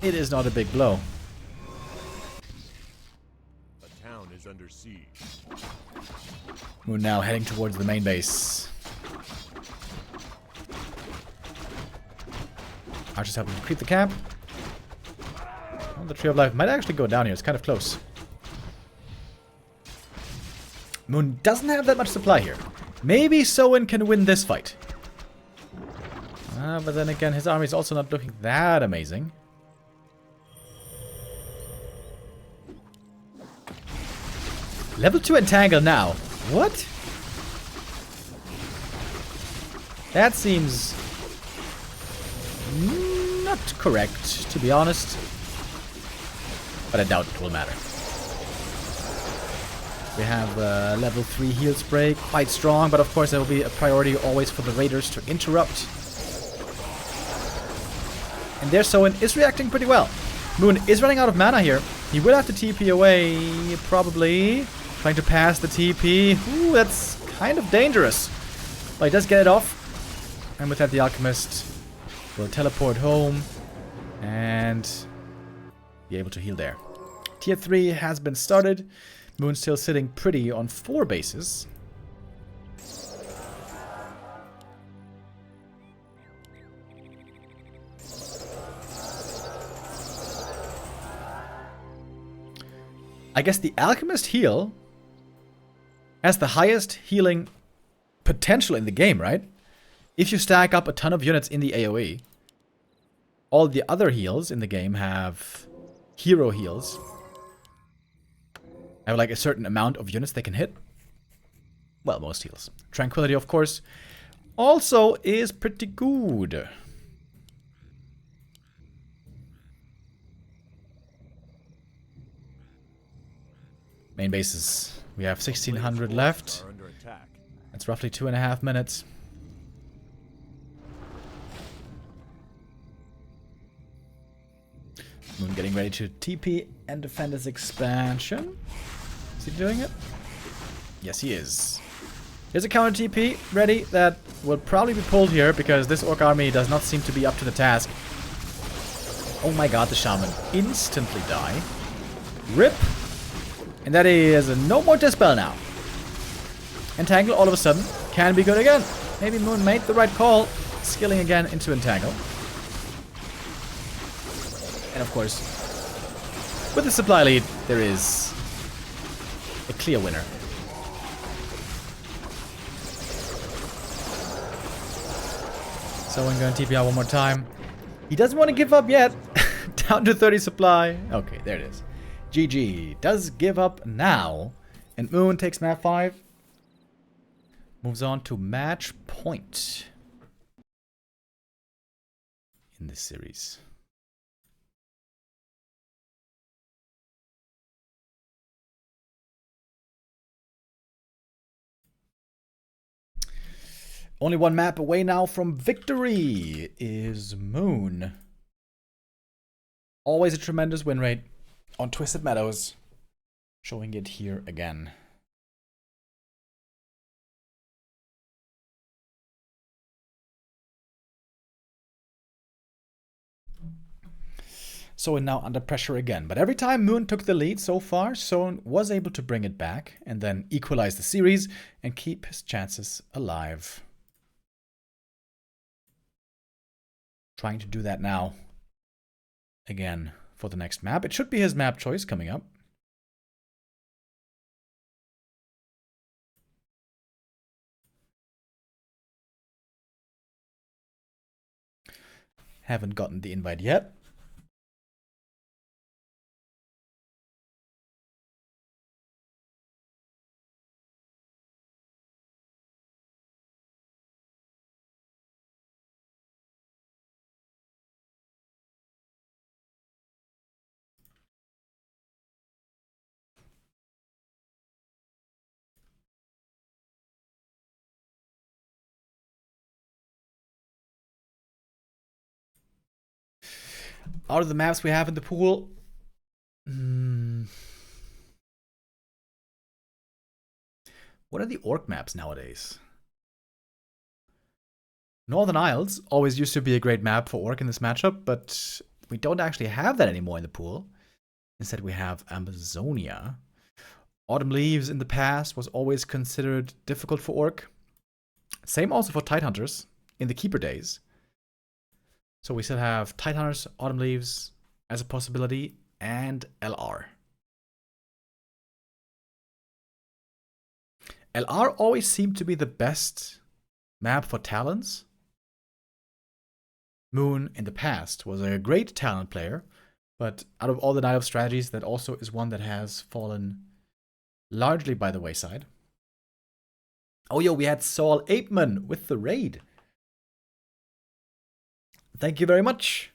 it is not a big blow. The town is under siege. Moon now heading towards the main base. Archer's helping to creep the camp. Well, the Tree of Life might actually go down here. It's kind of close. Moon doesn't have that much supply here. Maybe Soin can win this fight. But then again, his army is also not looking that amazing. Level 2 Entangle now. What? That seems not correct, to be honest. But I doubt it will matter. We have level 3 heal spray, quite strong, but of course there will be a priority always for the Raiders to interrupt. And there Soin is reacting pretty well. Moon is running out of mana here. He will have to TP away, probably. Trying to pass the TP. Ooh, that's kind of dangerous. But he does get it off. And with that, the Alchemist will teleport home and be able to heal there. Tier 3 has been started. Moon still sitting pretty on 4 bases. I guess the Alchemist heal has the highest healing potential in the game, right? If you stack up a ton of units in the AoE, all the other heals in the game have hero heals. Have like a certain amount of units they can hit. Well, most heals. Tranquility, of course, also is pretty good. Main bases. We have 1600 left. That's roughly 2.5 minutes. Moon getting ready to TP and defend his expansion. Is he doing it? Yes, he is. Here's a counter TP ready that will probably be pulled here because this Orc army does not seem to be up to the task. Oh my god, the Shaman instantly die. RIP. And that is no more Dispel now. Entangle all of a sudden can be good again. Maybe Moon made the right call, skilling again into Entangle. And of course, with the supply lead, there is a clear winner. So I'm going to TP out one more time. He doesn't want to give up yet. Down to 30 supply. Okay, there it is. GG does give up now. And Moon takes map 5. Moves on to match point in this series. Only one map away now from victory is Moon. Always a tremendous win rate on Twisted Meadows. Showing it here again. Soin now under pressure again. But every time Moon took the lead so far, Soin was able to bring it back and then equalize the series and keep his chances alive. Trying to do that now. Again, for the next map. It should be his map choice coming up. Haven't gotten the invite yet. Out of the maps we have in the pool, what are the orc maps nowadays? Northern Isles always used to be a great map for orc in this matchup, but we don't actually have that anymore in the pool. Instead we have Amazonia. Autumn Leaves in the past was always considered difficult for orc. Same also for Tidehunters in the Keeper days. So we still have Tidehunters, Autumn Leaves as a possibility, and LR. LR always seemed to be the best map for talents. Moon in the past was a great talent player, but out of all the Night Elf strategies, that also is one that has fallen largely by the wayside. Oh yo, we had Saul Apeman with the raid. Thank you very much.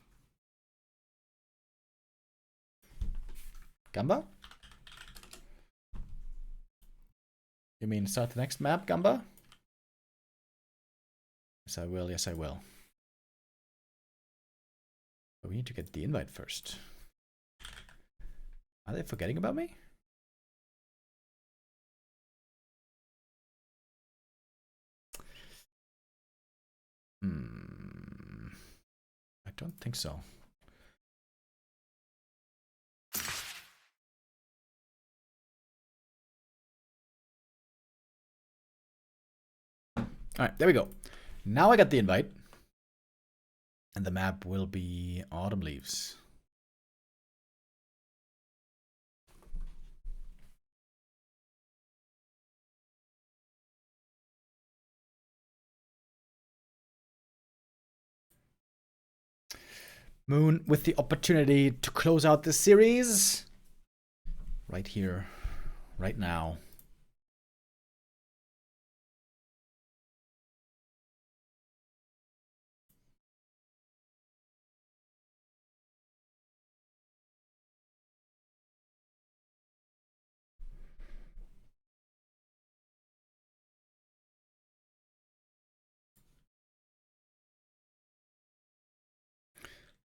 Gamba? You mean start the next map, Gamba? Yes, I will. Yes, I will. But we need to get the invite first. Are they forgetting about me? I don't think so. Alright, there we go. Now I got the invite. And the map will be Autumn Leaves. Moon with the opportunity to close out this series. Right here, right now.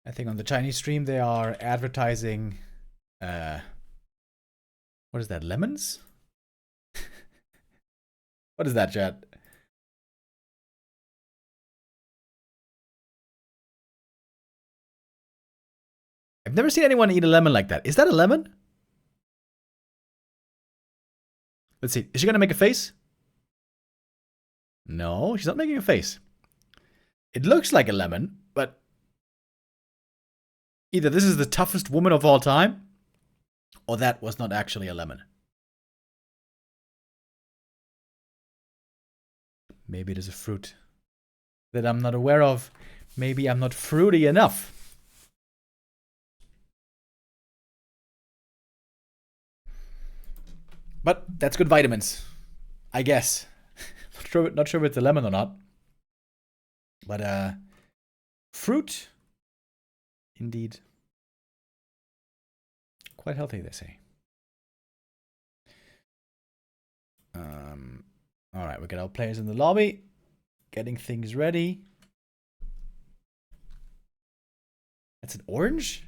I think on the Chinese stream they are advertising, what is that, lemons? What is that, chat? I've never seen anyone eat a lemon like that. Is that a lemon? Let's see. Is she gonna make a face? No, she's not making a face. It looks like a lemon, but Either this is the toughest woman of all time, or that was not actually a lemon. Maybe it is a fruit that I'm not aware of. Maybe I'm not fruity enough. But that's good vitamins, I guess. Not sure if it's a lemon or not. But fruit, indeed. Quite healthy, they say. Alright, we got our players in the lobby. Getting things ready. That's an orange?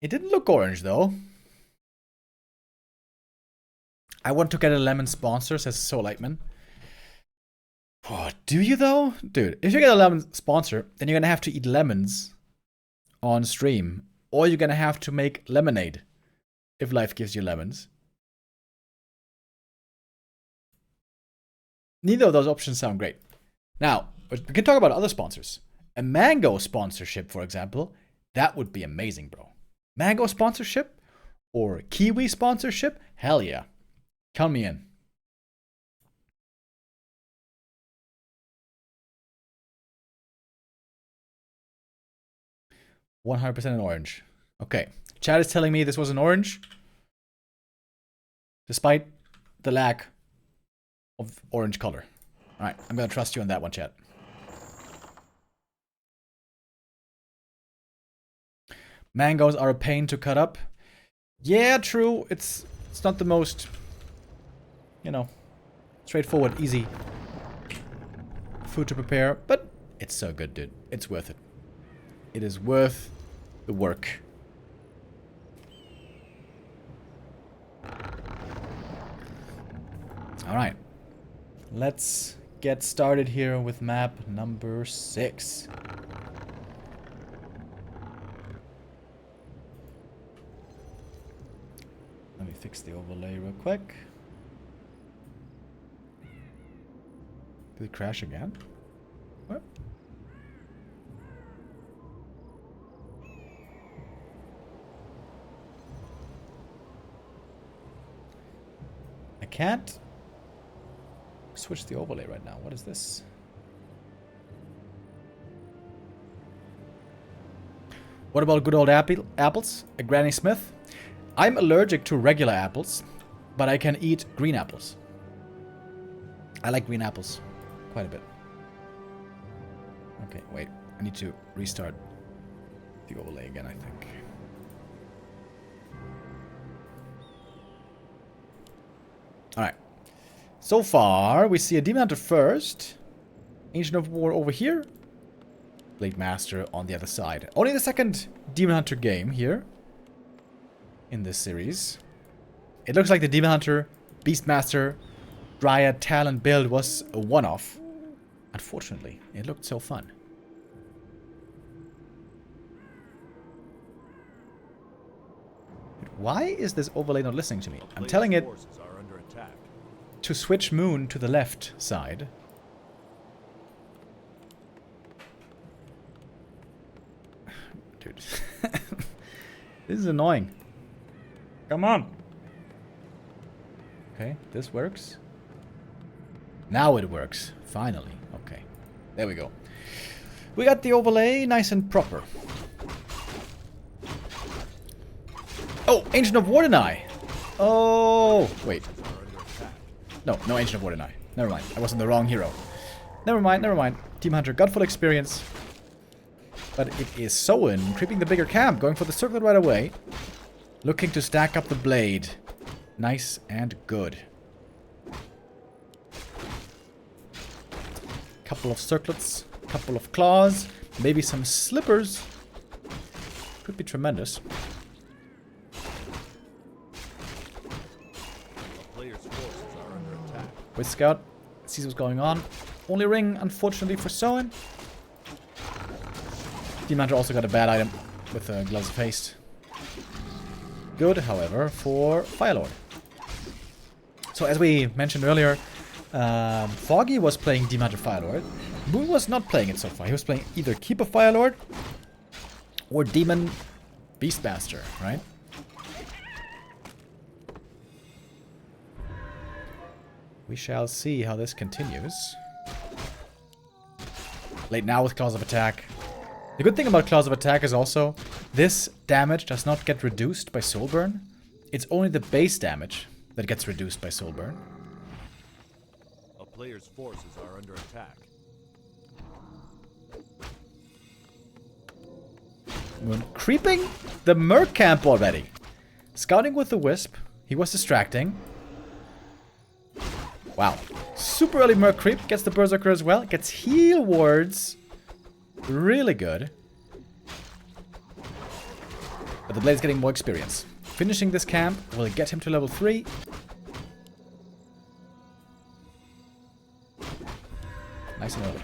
It didn't look orange, though. I want to get a lemon sponsor, says Soul Lightman. Oh, do you, though? Dude, if you get a lemon sponsor, then you're gonna have to eat lemons on stream. Or you're gonna have to make lemonade if life gives you lemons. Neither of those options sound great. Now, we can talk about other sponsors. A mango sponsorship, for example, that would be amazing, bro. Mango sponsorship or kiwi sponsorship? Hell yeah. Count me in. "100% an orange." Okay. Chat is telling me this was an orange. Despite the lack of orange color. Alright, I'm gonna trust you on that one, chat. Mangoes are a pain to cut up. Yeah, true. It's not the most, you know, straightforward, easy food to prepare, but it's so good, dude. It's worth it. It is worth the work. Alright. Let's get started here with map number 6. Let me fix the overlay real quick. Did it crash again? What? I can't switch the overlay right now. What is this? What about good old apples? A Granny Smith? I'm allergic to regular apples, but I can eat green apples. I like green apples quite a bit. Okay, wait. I need to restart the overlay again, I think. Alright. So far, we see a Demon Hunter first. Ancient of War over here. Blade Master on the other side. Only the second Demon Hunter game here in this series. It looks like the Demon Hunter, Beastmaster, Dryad, Talon build was a one-off. Unfortunately, it looked so fun. Why is this overlay not listening to me? I'm telling it to switch moon to the left side. Dude. This is annoying. Come on. Okay, this works. Now it works. Finally. Okay. There we go. We got the overlay nice and proper. Oh, Ancient of Wardenai. Oh, wait. No Ancient of Wardenai. Never mind. I was in the wrong hero. Never mind. Team Hunter got full experience. But it is Soin creeping the bigger camp, going for the circlet right away. Looking to stack up the blade. Nice and good. Couple of circlets, couple of claws, maybe some slippers. Could be tremendous. With Scout, sees what's going on. Only ring, unfortunately, for Soin. Demon Hunter also got a bad item with Gloves of Haste. Good, however, for Firelord. So as we mentioned earlier, Foggy was playing Demon Hunter Firelord. Moon was not playing it so far. He was playing either Keeper Firelord Or Demon Beastmaster, right? We shall see how this continues. Late now with Claws of Attack. The good thing about Claws of Attack is also this damage does not get reduced by Soul Burn. It's only the base damage that gets reduced by Soul Burn. A player's forces are under attack. Moon creeping the Merc camp already. Scouting with the Wisp. He was distracting. Wow. Super early Merc creep. Gets the Berserker as well. Gets heal wards. Really good. But the Blade's getting more experience. Finishing this camp will get him to level 3. Nice and early.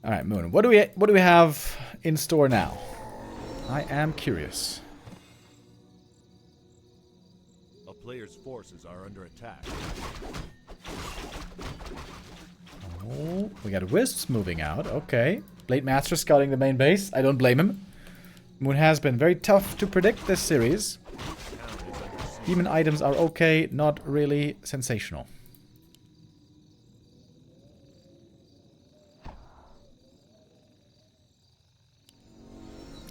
All right, Moon. What do we have in store now? I am curious. A player's forces are under attack. Oh, we got Wisps moving out. Okay. Blade Master scouting the main base. I don't blame him. Moon has been very tough to predict this series. Demon items are okay, not really sensational.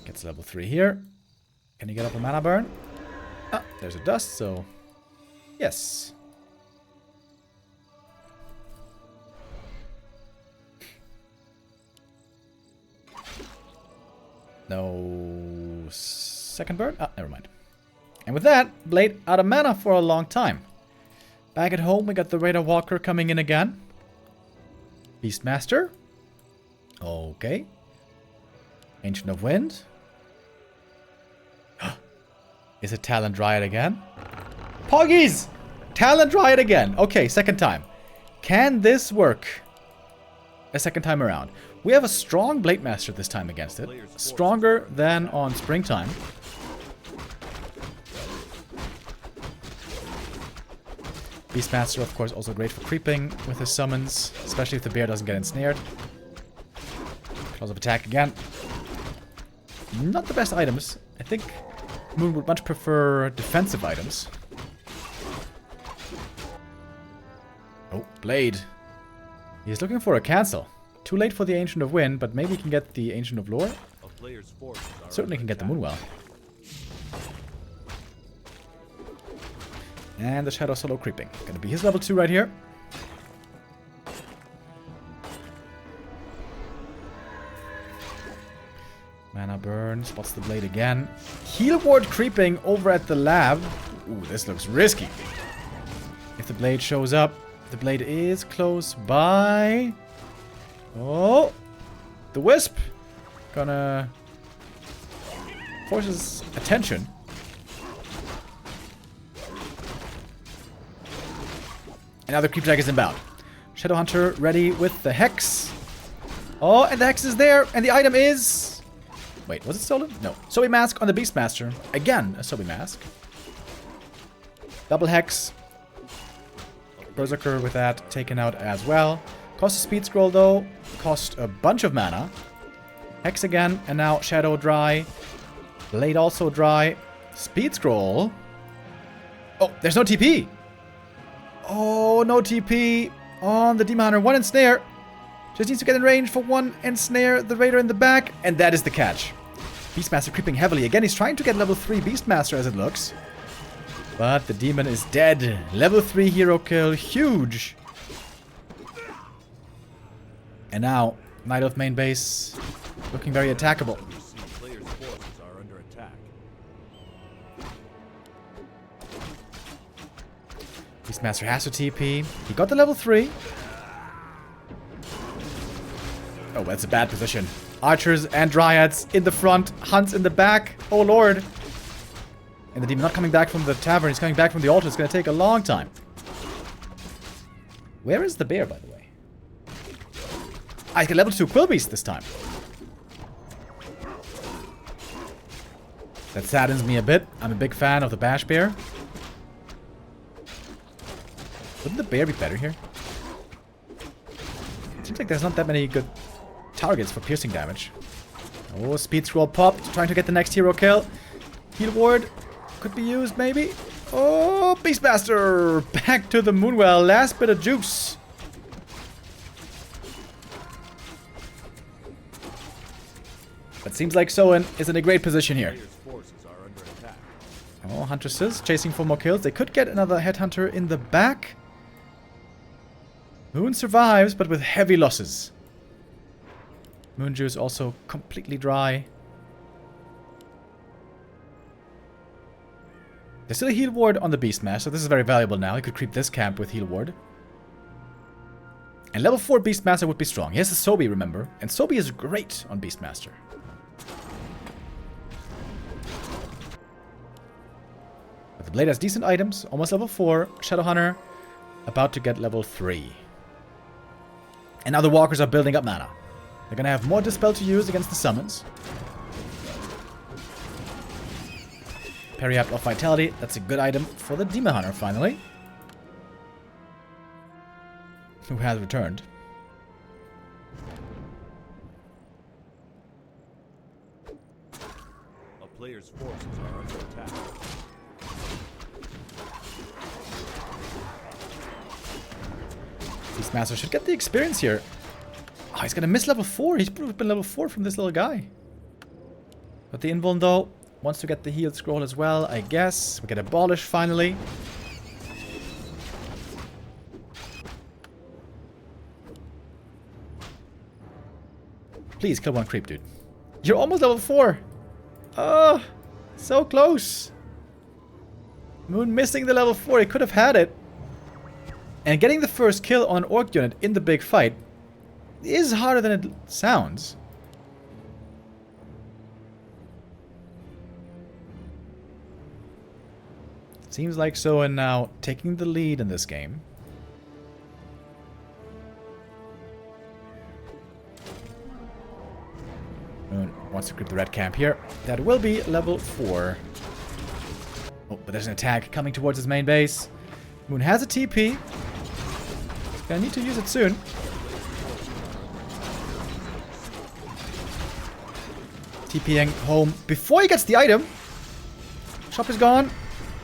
Gets level 3 here. Can you get up a mana burn? Ah, there's a dust, so yes. No second burn? Ah, never mind. And with that, Blade out of mana for a long time. Back at home, we got the Radar Walker coming in again. Beastmaster. Okay. Ancient of Wind. Is it Talon Dryad again? Poggies! Talon Dryad again. Okay, second time. Can this work a second time around? We have a strong Blade Master this time against it. Stronger than on Springtime. Beastmaster, of course, also great for creeping with his summons, especially if the bear doesn't get ensnared. Claws of Attack again. Not the best items. I think Moon would much prefer defensive items. Oh, Blade. He's looking for a cancel. Too late for the Ancient of Wind, but maybe he can get the Ancient of Lore. Certainly can get the Moonwell. And the Shadow Solo creeping. Gonna be his level 2 right here. Mana burn. Spots the Blade again. Heal ward creeping over at the lab. Ooh, this looks risky. If the Blade shows up. The Blade is close by. Oh. The Wisp. Gonna force his attention. Another Creep Drag is inbound. Shadow Hunter ready with the Hex. Oh, and the Hex is there. And the item is... Wait, was it stolen? No. Sobi Mask on the Beastmaster. Again, a Sobi Mask. Double Hex. Berserker with that taken out as well. Cost a Speed Scroll, though. Cost a bunch of mana. Hex again. And now Shadow dry. Blade also dry. Speed Scroll. Oh, there's no TP. Oh, no TP on the Demon Hunter. One ensnare. Just needs to get in range for one ensnare the Raider in the back. And that is the catch. Beastmaster creeping heavily. Again, he's trying to get level 3 Beastmaster as it looks. But the demon is dead. Level 3 hero kill. Huge. And now, Knight of main base looking very attackable. Beastmaster has to TP. He got the level 3. Oh, that's a bad position. Archers and Dryads in the front. Hunts in the back. Oh, Lord. And the demon not coming back from the tavern. He's coming back from the altar. It's going to take a long time. Where is the bear, by the way? I get level 2 Quillbeast this time. That saddens me a bit. I'm a big fan of the Bash Bear. Wouldn't the bear be better here? Seems like there's not that many good targets for piercing damage. Oh, speed scroll popped. Trying to get the next hero kill. Heal ward could be used, maybe. Oh, Beastmaster! Back to the Moonwell. Last bit of juice. But seems like Soin is in a great position here. Player's forces are under attack. Oh, Huntresses chasing for more kills. They could get another Headhunter in the back. Moon survives, but with heavy losses. Moon juice also completely dry. There's still a heal ward on the Beastmaster. This is very valuable now. He could creep this camp with heal ward. And level 4 Beastmaster would be strong. He has a Sobi, remember. And Sobi is great on Beastmaster. But the blade has decent items. Almost level 4. Shadowhunter about to get level 3. And now the walkers are building up mana. They're gonna have more Dispel to use against the summons. Periapt of Vitality. That's a good item for the Demon Hunter, finally. Who has returned. A player's forces are under attack. Beastmaster should get the experience here. Oh, he's gonna miss level 4. He's been level 4 from this little guy. But the Invuln, though, wants to get the heal scroll as well, I guess. We get Abolish finally. Please, kill one creep, dude. You're almost level 4. Oh, so close. Moon missing the level 4. He could have had it. And getting the first kill on an orc unit in the big fight is harder than it sounds. Seems like Soin now taking the lead in this game. Moon wants to creep the red camp here. That will be level 4. Oh, but there's an attack coming towards his main base. Moon has a TP. Gonna need to use it soon. TPing home before he gets the item. Shop is gone.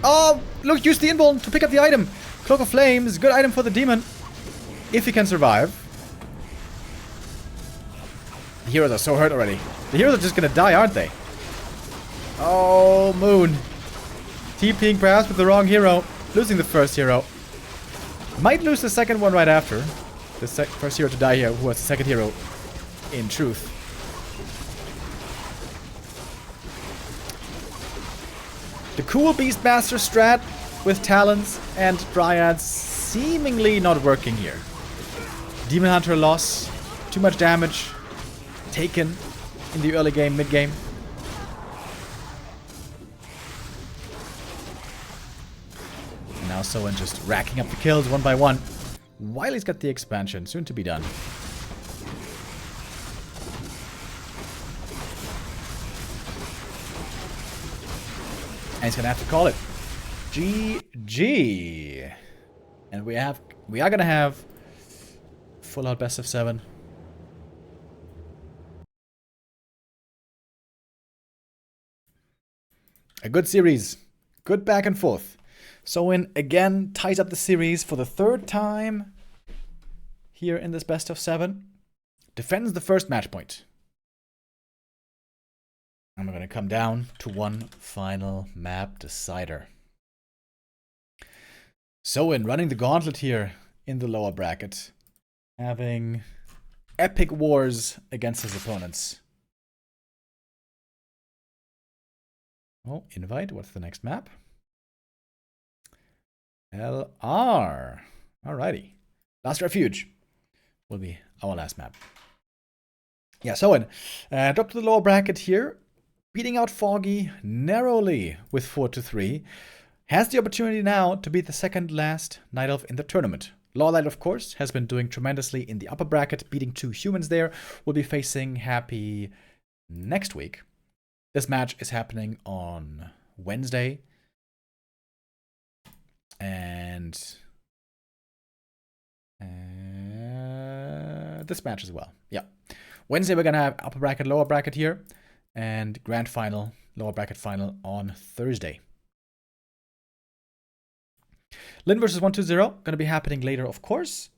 Oh, look, use the Invuln to pick up the item. Cloak of Flames, good item for the demon. If he can survive. The heroes are so hurt already. The heroes are just gonna die, aren't they? Oh, Moon. TPing perhaps with the wrong hero. Losing the first hero. Might lose the second one right after. The first hero to die here, who was the second hero in truth. The cool Beastmaster strat with Talons and Dryads seemingly not working here. Demon Hunter loss. Too much damage taken in the early game, mid game. Now Soin just racking up the kills one by one. Wiley's got the expansion, soon to be done. And he's gonna have to call it GG. And we are gonna have full out best of 7. A good series. Good back and forth. Soin again ties up the series for the 3rd time here in this best of 7. Defends the first match point. And we're going to come down to one final map decider. Soin running the gauntlet here in the lower bracket. Having epic wars against his opponents. Oh, invite. What's the next map? LR. Alrighty. Last Refuge will be our last map. Yeah, Soin dropped to the lower bracket here, beating out Foggy narrowly with 4-3. Has the opportunity now to beat the second last Night Elf in the tournament. Lawlight, of course, has been doing tremendously in the upper bracket, beating 2 humans there. Will be facing Happy next week. This match is happening on Wednesday. And this match as well. Yeah. Wednesday, we're going to have upper bracket, lower bracket here. And grand final, lower bracket final on Thursday. Lin versus 120, going to be happening later, of course.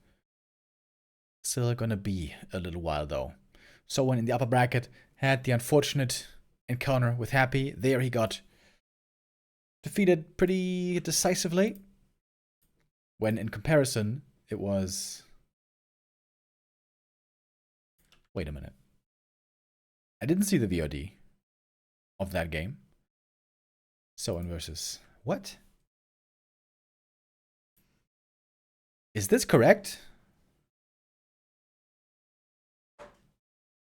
Still going to be a little while, though. Soin in the upper bracket had the unfortunate encounter with Happy. There he got defeated pretty decisively. When in comparison, it was... Wait a minute. I didn't see the VOD of that game. Soin versus... What? Is this correct?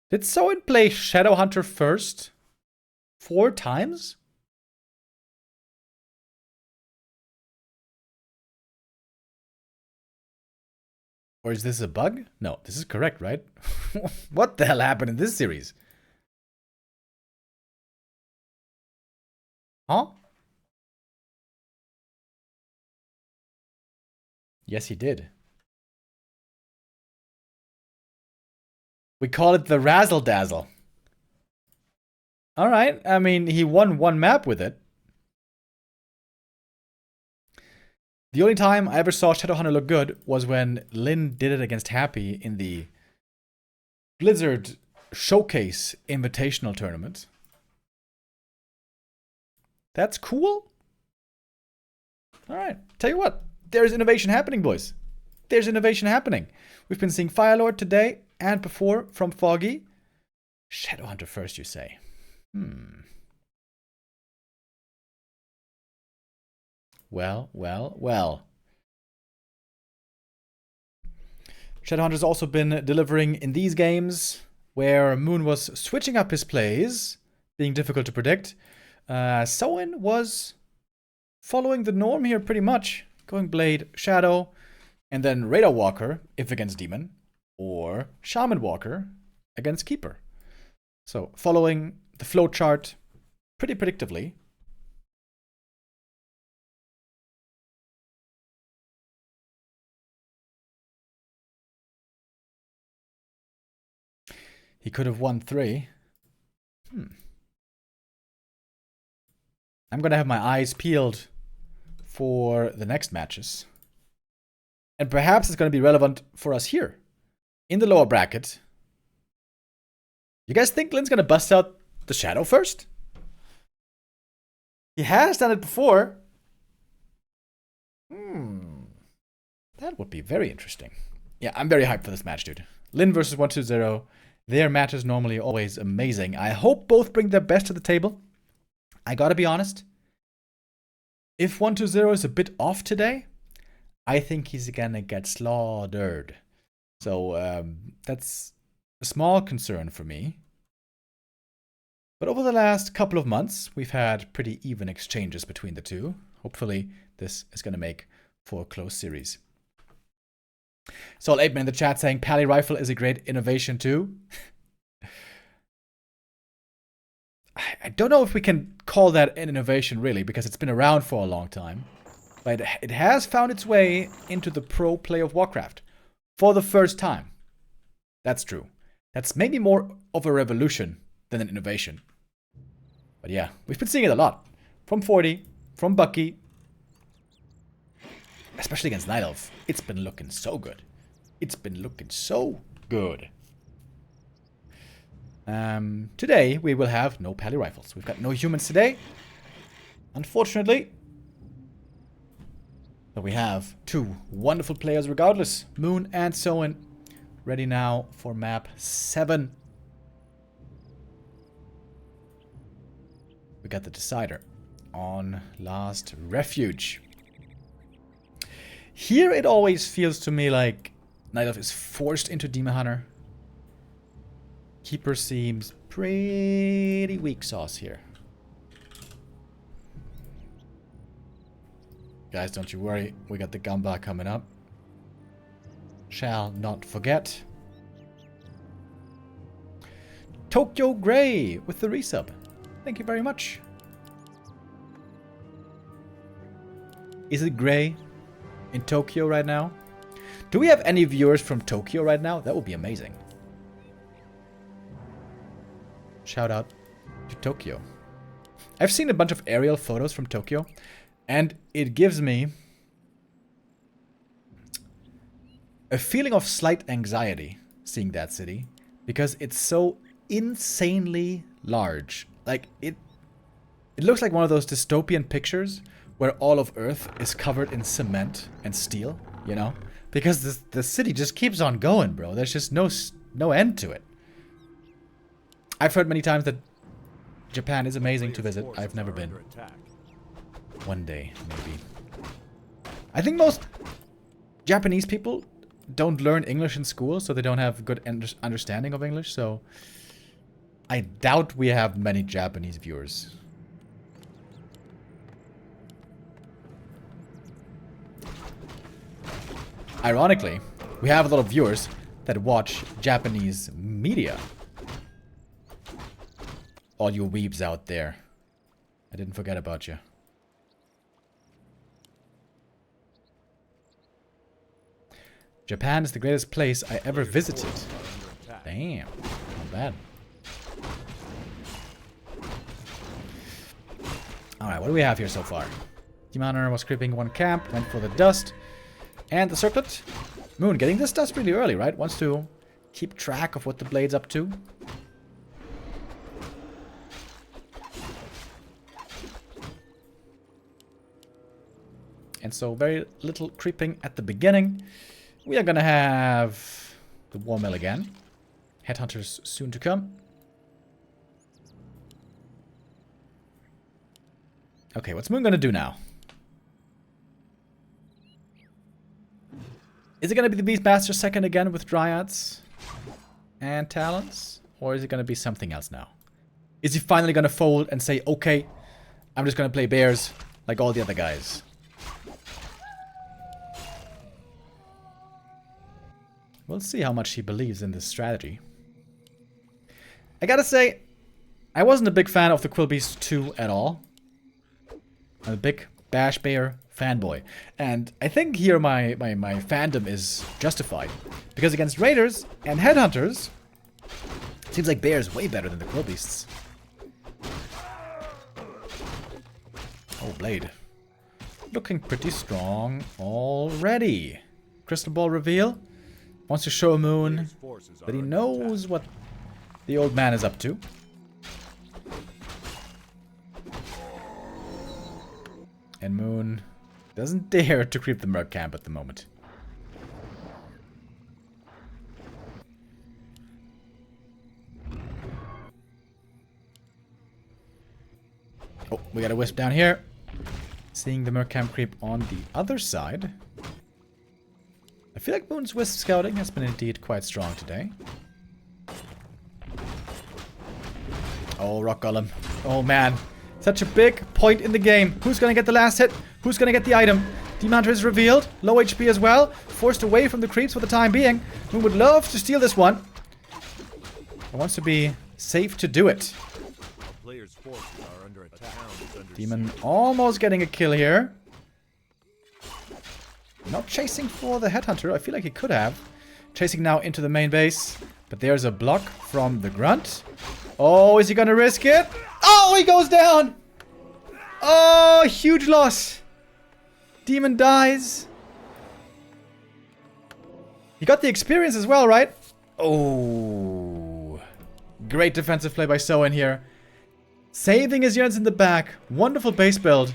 Did Soin play Shadowhunter first? 4 times? Or is this a bug? No, this is correct, right? What the hell happened in this series? Huh? Yes, he did. We call it the Razzle Dazzle. Alright, I mean, he won 1 map with it. The only time I ever saw Shadowhunter look good was when Lin did it against Happy in the Blizzard Showcase Invitational Tournament. That's cool. Alright, tell you what. There's innovation happening, boys. There's innovation happening. We've been seeing Firelord today and before from Foggy. Shadowhunter first, you say? Well. Shadowhunter's also been delivering in these games where Moon was switching up his plays, being difficult to predict. Soin was following the norm here pretty much. Going Blade, Shadow, and then Radar Walker if against Demon, or Shaman Walker against Keeper. So following the flowchart pretty predictably. He could have won 3. I'm going to have my eyes peeled for the next matches. And perhaps it's going to be relevant for us here in the lower bracket. You guys think Lin's going to bust out the Shadow first? He has done it before. That would be very interesting. Yeah, I'm very hyped for this match, dude. Lin versus 120. Their match is normally always amazing. I hope both bring their best to the table. I gotta be honest. If 120 is a bit off today, I think he's gonna get slaughtered. So that's a small concern for me. But over the last couple of months, we've had pretty even exchanges between the two. Hopefully, this is gonna make for a close series. Saul 8man in the chat saying Pally Rifle is a great innovation too. I don't know if we can call that an innovation really, because it's been around for a long time. But it has found its way into the pro play of Warcraft for the first time. That's true. That's maybe more of a revolution than an innovation. But yeah, we've been seeing it a lot. From 40, from Bucky. Especially against Night Elf. It's been looking so good. It's been looking so good. Today, we will have no Pally Rifles. We've got no humans today. Unfortunately. But we have 2 wonderful players regardless. Moon and Soin. Ready now for map 7. We got the decider on last Refuge. Here it always feels to me like Night Elf is forced into Demon Hunter. Keeper seems pretty weak sauce here. Guys, don't you worry. We got the Gamba coming up. Shall not forget. Tokyo Grey with the resub. Thank you very much. Is it gray in Tokyo right now? Do we have any viewers from Tokyo right now? That would be amazing. Shout out to Tokyo. I've seen a bunch of aerial photos from Tokyo, and it gives me a feeling of slight anxiety seeing that city, because it's so insanely large. Like, it looks like one of those dystopian pictures where all of Earth is covered in cement and steel, you know? Because the city just keeps on going, bro. There's just no end to it. I've heard many times that Japan is amazing to visit. I've never been. One day, maybe. I think most Japanese people don't learn English in school, so they don't have good understanding of English, so I doubt we have many Japanese viewers. Ironically, we have a lot of viewers that watch Japanese media. All you weebs out there. I didn't forget about you. Japan is the greatest place I ever visited. Damn, not bad. Alright, what do we have here so far? Demoner was creeping one camp, went for the dust. And the circlet. Moon getting this dust really early, right? Wants to keep track of what the blade's up to. And so very little creeping at the beginning. We are gonna have the war mill again. Headhunters soon to come. Okay, what's Moon gonna do now? Is it gonna be the Beastmaster second again with Dryads and Talons? Or is it gonna be something else now? Is he finally gonna fold and say, okay, I'm just gonna play bears like all the other guys? We'll see how much he believes in this strategy. I gotta say, I wasn't a big fan of the Quillbeast 2 at all. I'm a big Bash Bear fanboy. And I think here my fandom is justified. Because against Raiders and Headhunters, it seems like Bear is way better than the Quillbeasts. Oh, Blade. Looking pretty strong already. Crystal Ball reveal. Wants to show Moon that he knows what the old man is up to. And Moon doesn't dare to creep the Merc camp at the moment. Oh, we got a Wisp down here. Seeing the Merc camp creep on the other side. I feel like Moon's Wisp scouting has been indeed quite strong today. Oh, Rock Golem. Oh, man. Such a big point in the game. Who's gonna get the last hit? Who's gonna get the item? Demon Hunter is revealed. Low HP as well. Forced away from the creeps for the time being. Moon would love to steal this one. But wants to be safe to do it. Players' forces are under attack. Demon almost getting a kill here. Not chasing for the Headhunter. I feel like he could have. Chasing now into the main base. But there's a block from the Grunt. Oh, is he gonna risk it? Oh, he goes down! Oh, huge loss. Demon dies. He got the experience as well, right? Oh. Great defensive play by Soin here. Saving his units in the back. Wonderful base build.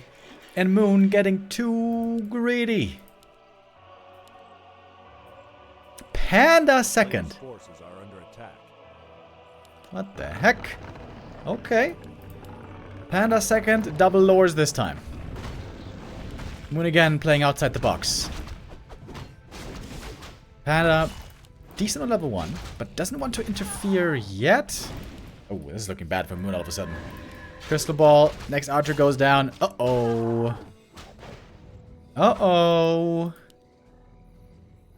And Moon getting too greedy. Panda second. What the heck? Okay. Panda second, double lures this time. Moon again playing outside the box. Panda, decent on level 1, but doesn't want to interfere yet. Oh, this is looking bad for Moon all of a sudden. Crystal Ball, next archer goes down. Uh-oh. Uh-oh.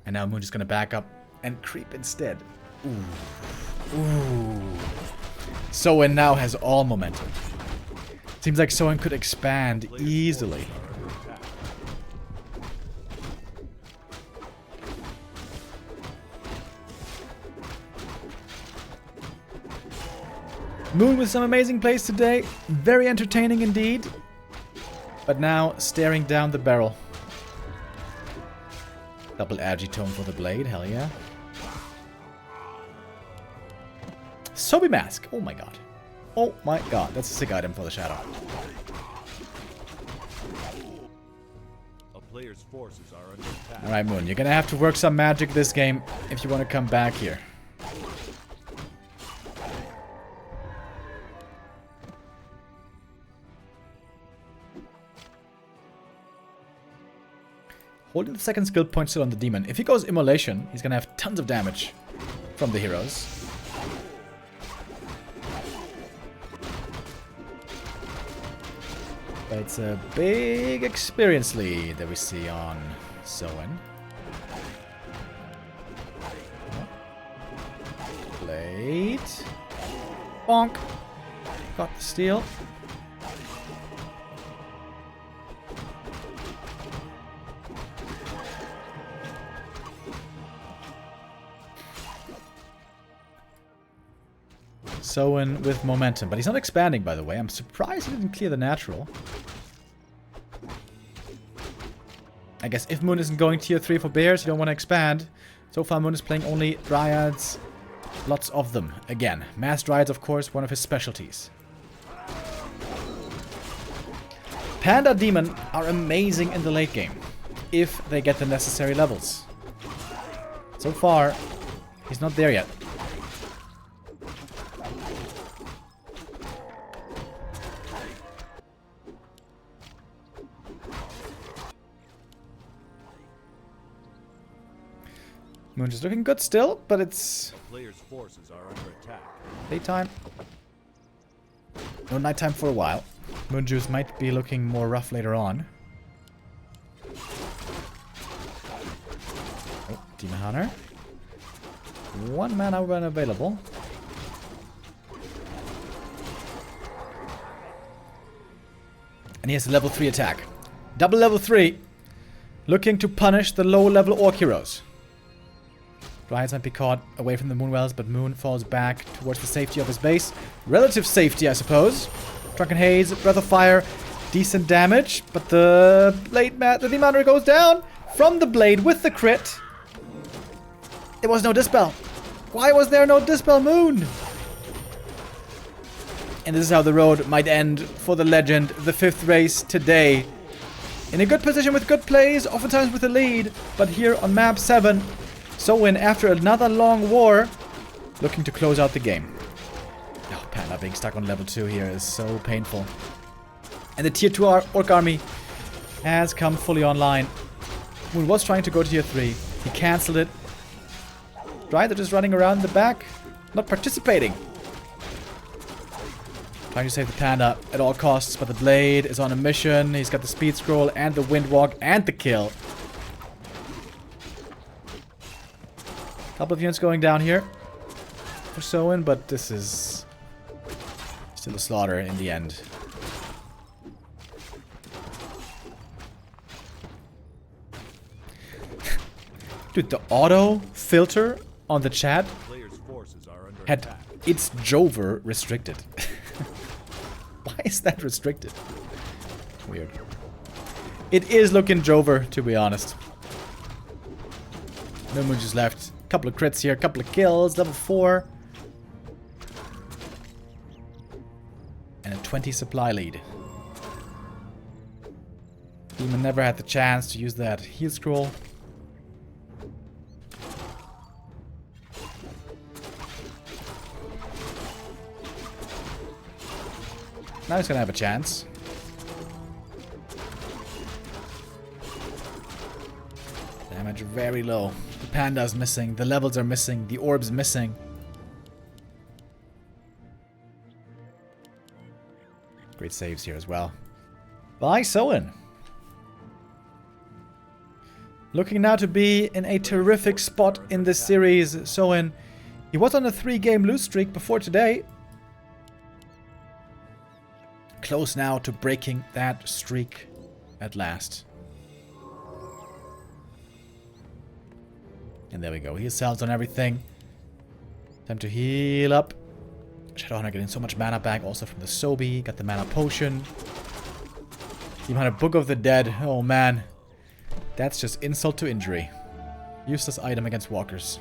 And now Moon just gonna back up and creep instead. Ooh. Ooh. Soin now has all momentum. Seems like Soin could expand easily. Moon with some amazing plays today. Very entertaining indeed. But now staring down the barrel. Double agitome for the blade. Hell yeah. Sobi Mask. Oh my god. Oh my god. That's a sick item for the Shadow. A player's forces are under attack. Alright, Moon. You're gonna have to work some magic this game if you want to come back here. Holding the second skill point still on the demon. If he goes Immolation, he's gonna have tons of damage from the heroes. But it's a big experience lead that we see on Soin. Blade. Bonk. Got the steal. Soin with momentum, but he's not expanding, by the way. I'm surprised he didn't clear the natural. I guess if Moon isn't going tier 3 for bears, you don't want to expand. So far, Moon is playing only Dryads. Lots of them. Again, Mass Dryads, of course, one of his specialties. Panda Demon are amazing in the late game, if they get the necessary levels. So far, he's not there yet. Moon is looking good still, but it's Players' forces are under attack. daytime. No nighttime for a while. Moon Juice might be looking more rough later on. Oh, Demon Hunter. 1 mana when available. And he has a level 3 attack. Double level 3. Looking to punish the low level Orc heroes. Dryads might be caught away from the Moonwells, but Moon falls back towards the safety of his base. Relative safety, I suppose. Drunken Haze, Breath of Fire, decent damage, but the Demon Hunter goes down from the blade with the crit. There was no Dispel. Why was there no Dispel, Moon? And this is how the road might end for the legend, the 5th race today. In a good position with good plays, oftentimes with a lead, but here on map 7, Soin, after another long war, looking to close out the game. Oh, Panda being stuck on level 2 here is so painful. And the tier 2 Orc army has come fully online. Moon was trying to go to tier 3. He cancelled it. Dryads are just running around the back, not participating. Trying to save the Panda at all costs, but the Blade is on a mission. He's got the Speed Scroll and the Windwalk and the kill. Couple of units going down here for Soin, but this is still a slaughter in the end. Dude, the auto filter on the chat Players' forces are under had attack. its Jover restricted. Why is that restricted? Weird. It is looking Jover, to be honest. No Moon just left. Couple of crits here, couple of kills, level 4. And a 20 supply lead. Demon never had the chance to use that heal scroll. Now he's gonna have a chance. Damage very low. The Panda's missing. The levels are missing. The orb's missing. Great saves here as well. By Soin. Looking now to be in a terrific spot in this series. Soin. He was on a 3-game lose streak before today. Close now to breaking that streak at last. And there we go. He sells on everything. Time to heal up. Shadowhunter getting so much mana back also from the Sobi. Got the mana potion. Demon Hunter, Book of the Dead. Oh man. That's just insult to injury. Useless item against walkers.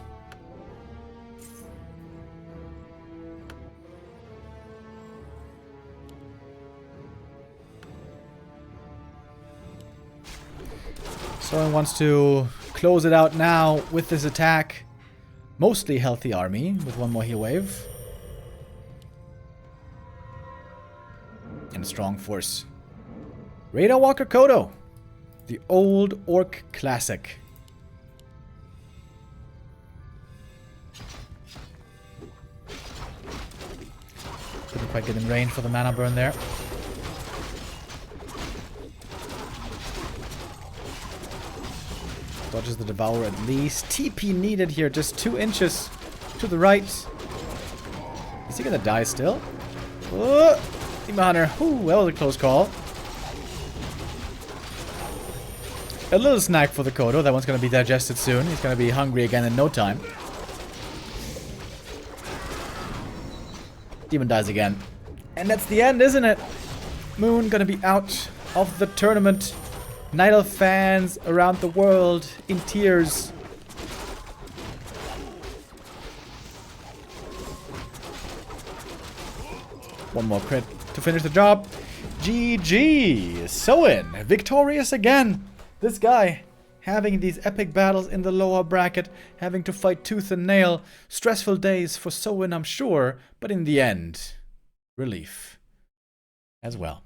Soin wants to close it out now with this attack. Mostly healthy army with one more heal wave. And a strong force. Radar Walker Kodo. The old orc classic. Couldn't quite get in range for the mana burn there. Dodges the Devourer at least. TP needed here, just 2 inches to the right. Is he gonna die still? Oh, Demon Hunter. Ooh, that was a close call. A little snack for the Kodo. That one's gonna be digested soon. He's gonna be hungry again in no time. Demon dies again. And that's the end, isn't it? Moon gonna be out of the tournament. Night Elf fans around the world in tears. One more crit to finish the job. GG! Soin, victorious again. This guy having these epic battles in the lower bracket, having to fight tooth and nail. Stressful days for Soin, I'm sure, but in the end, relief as well.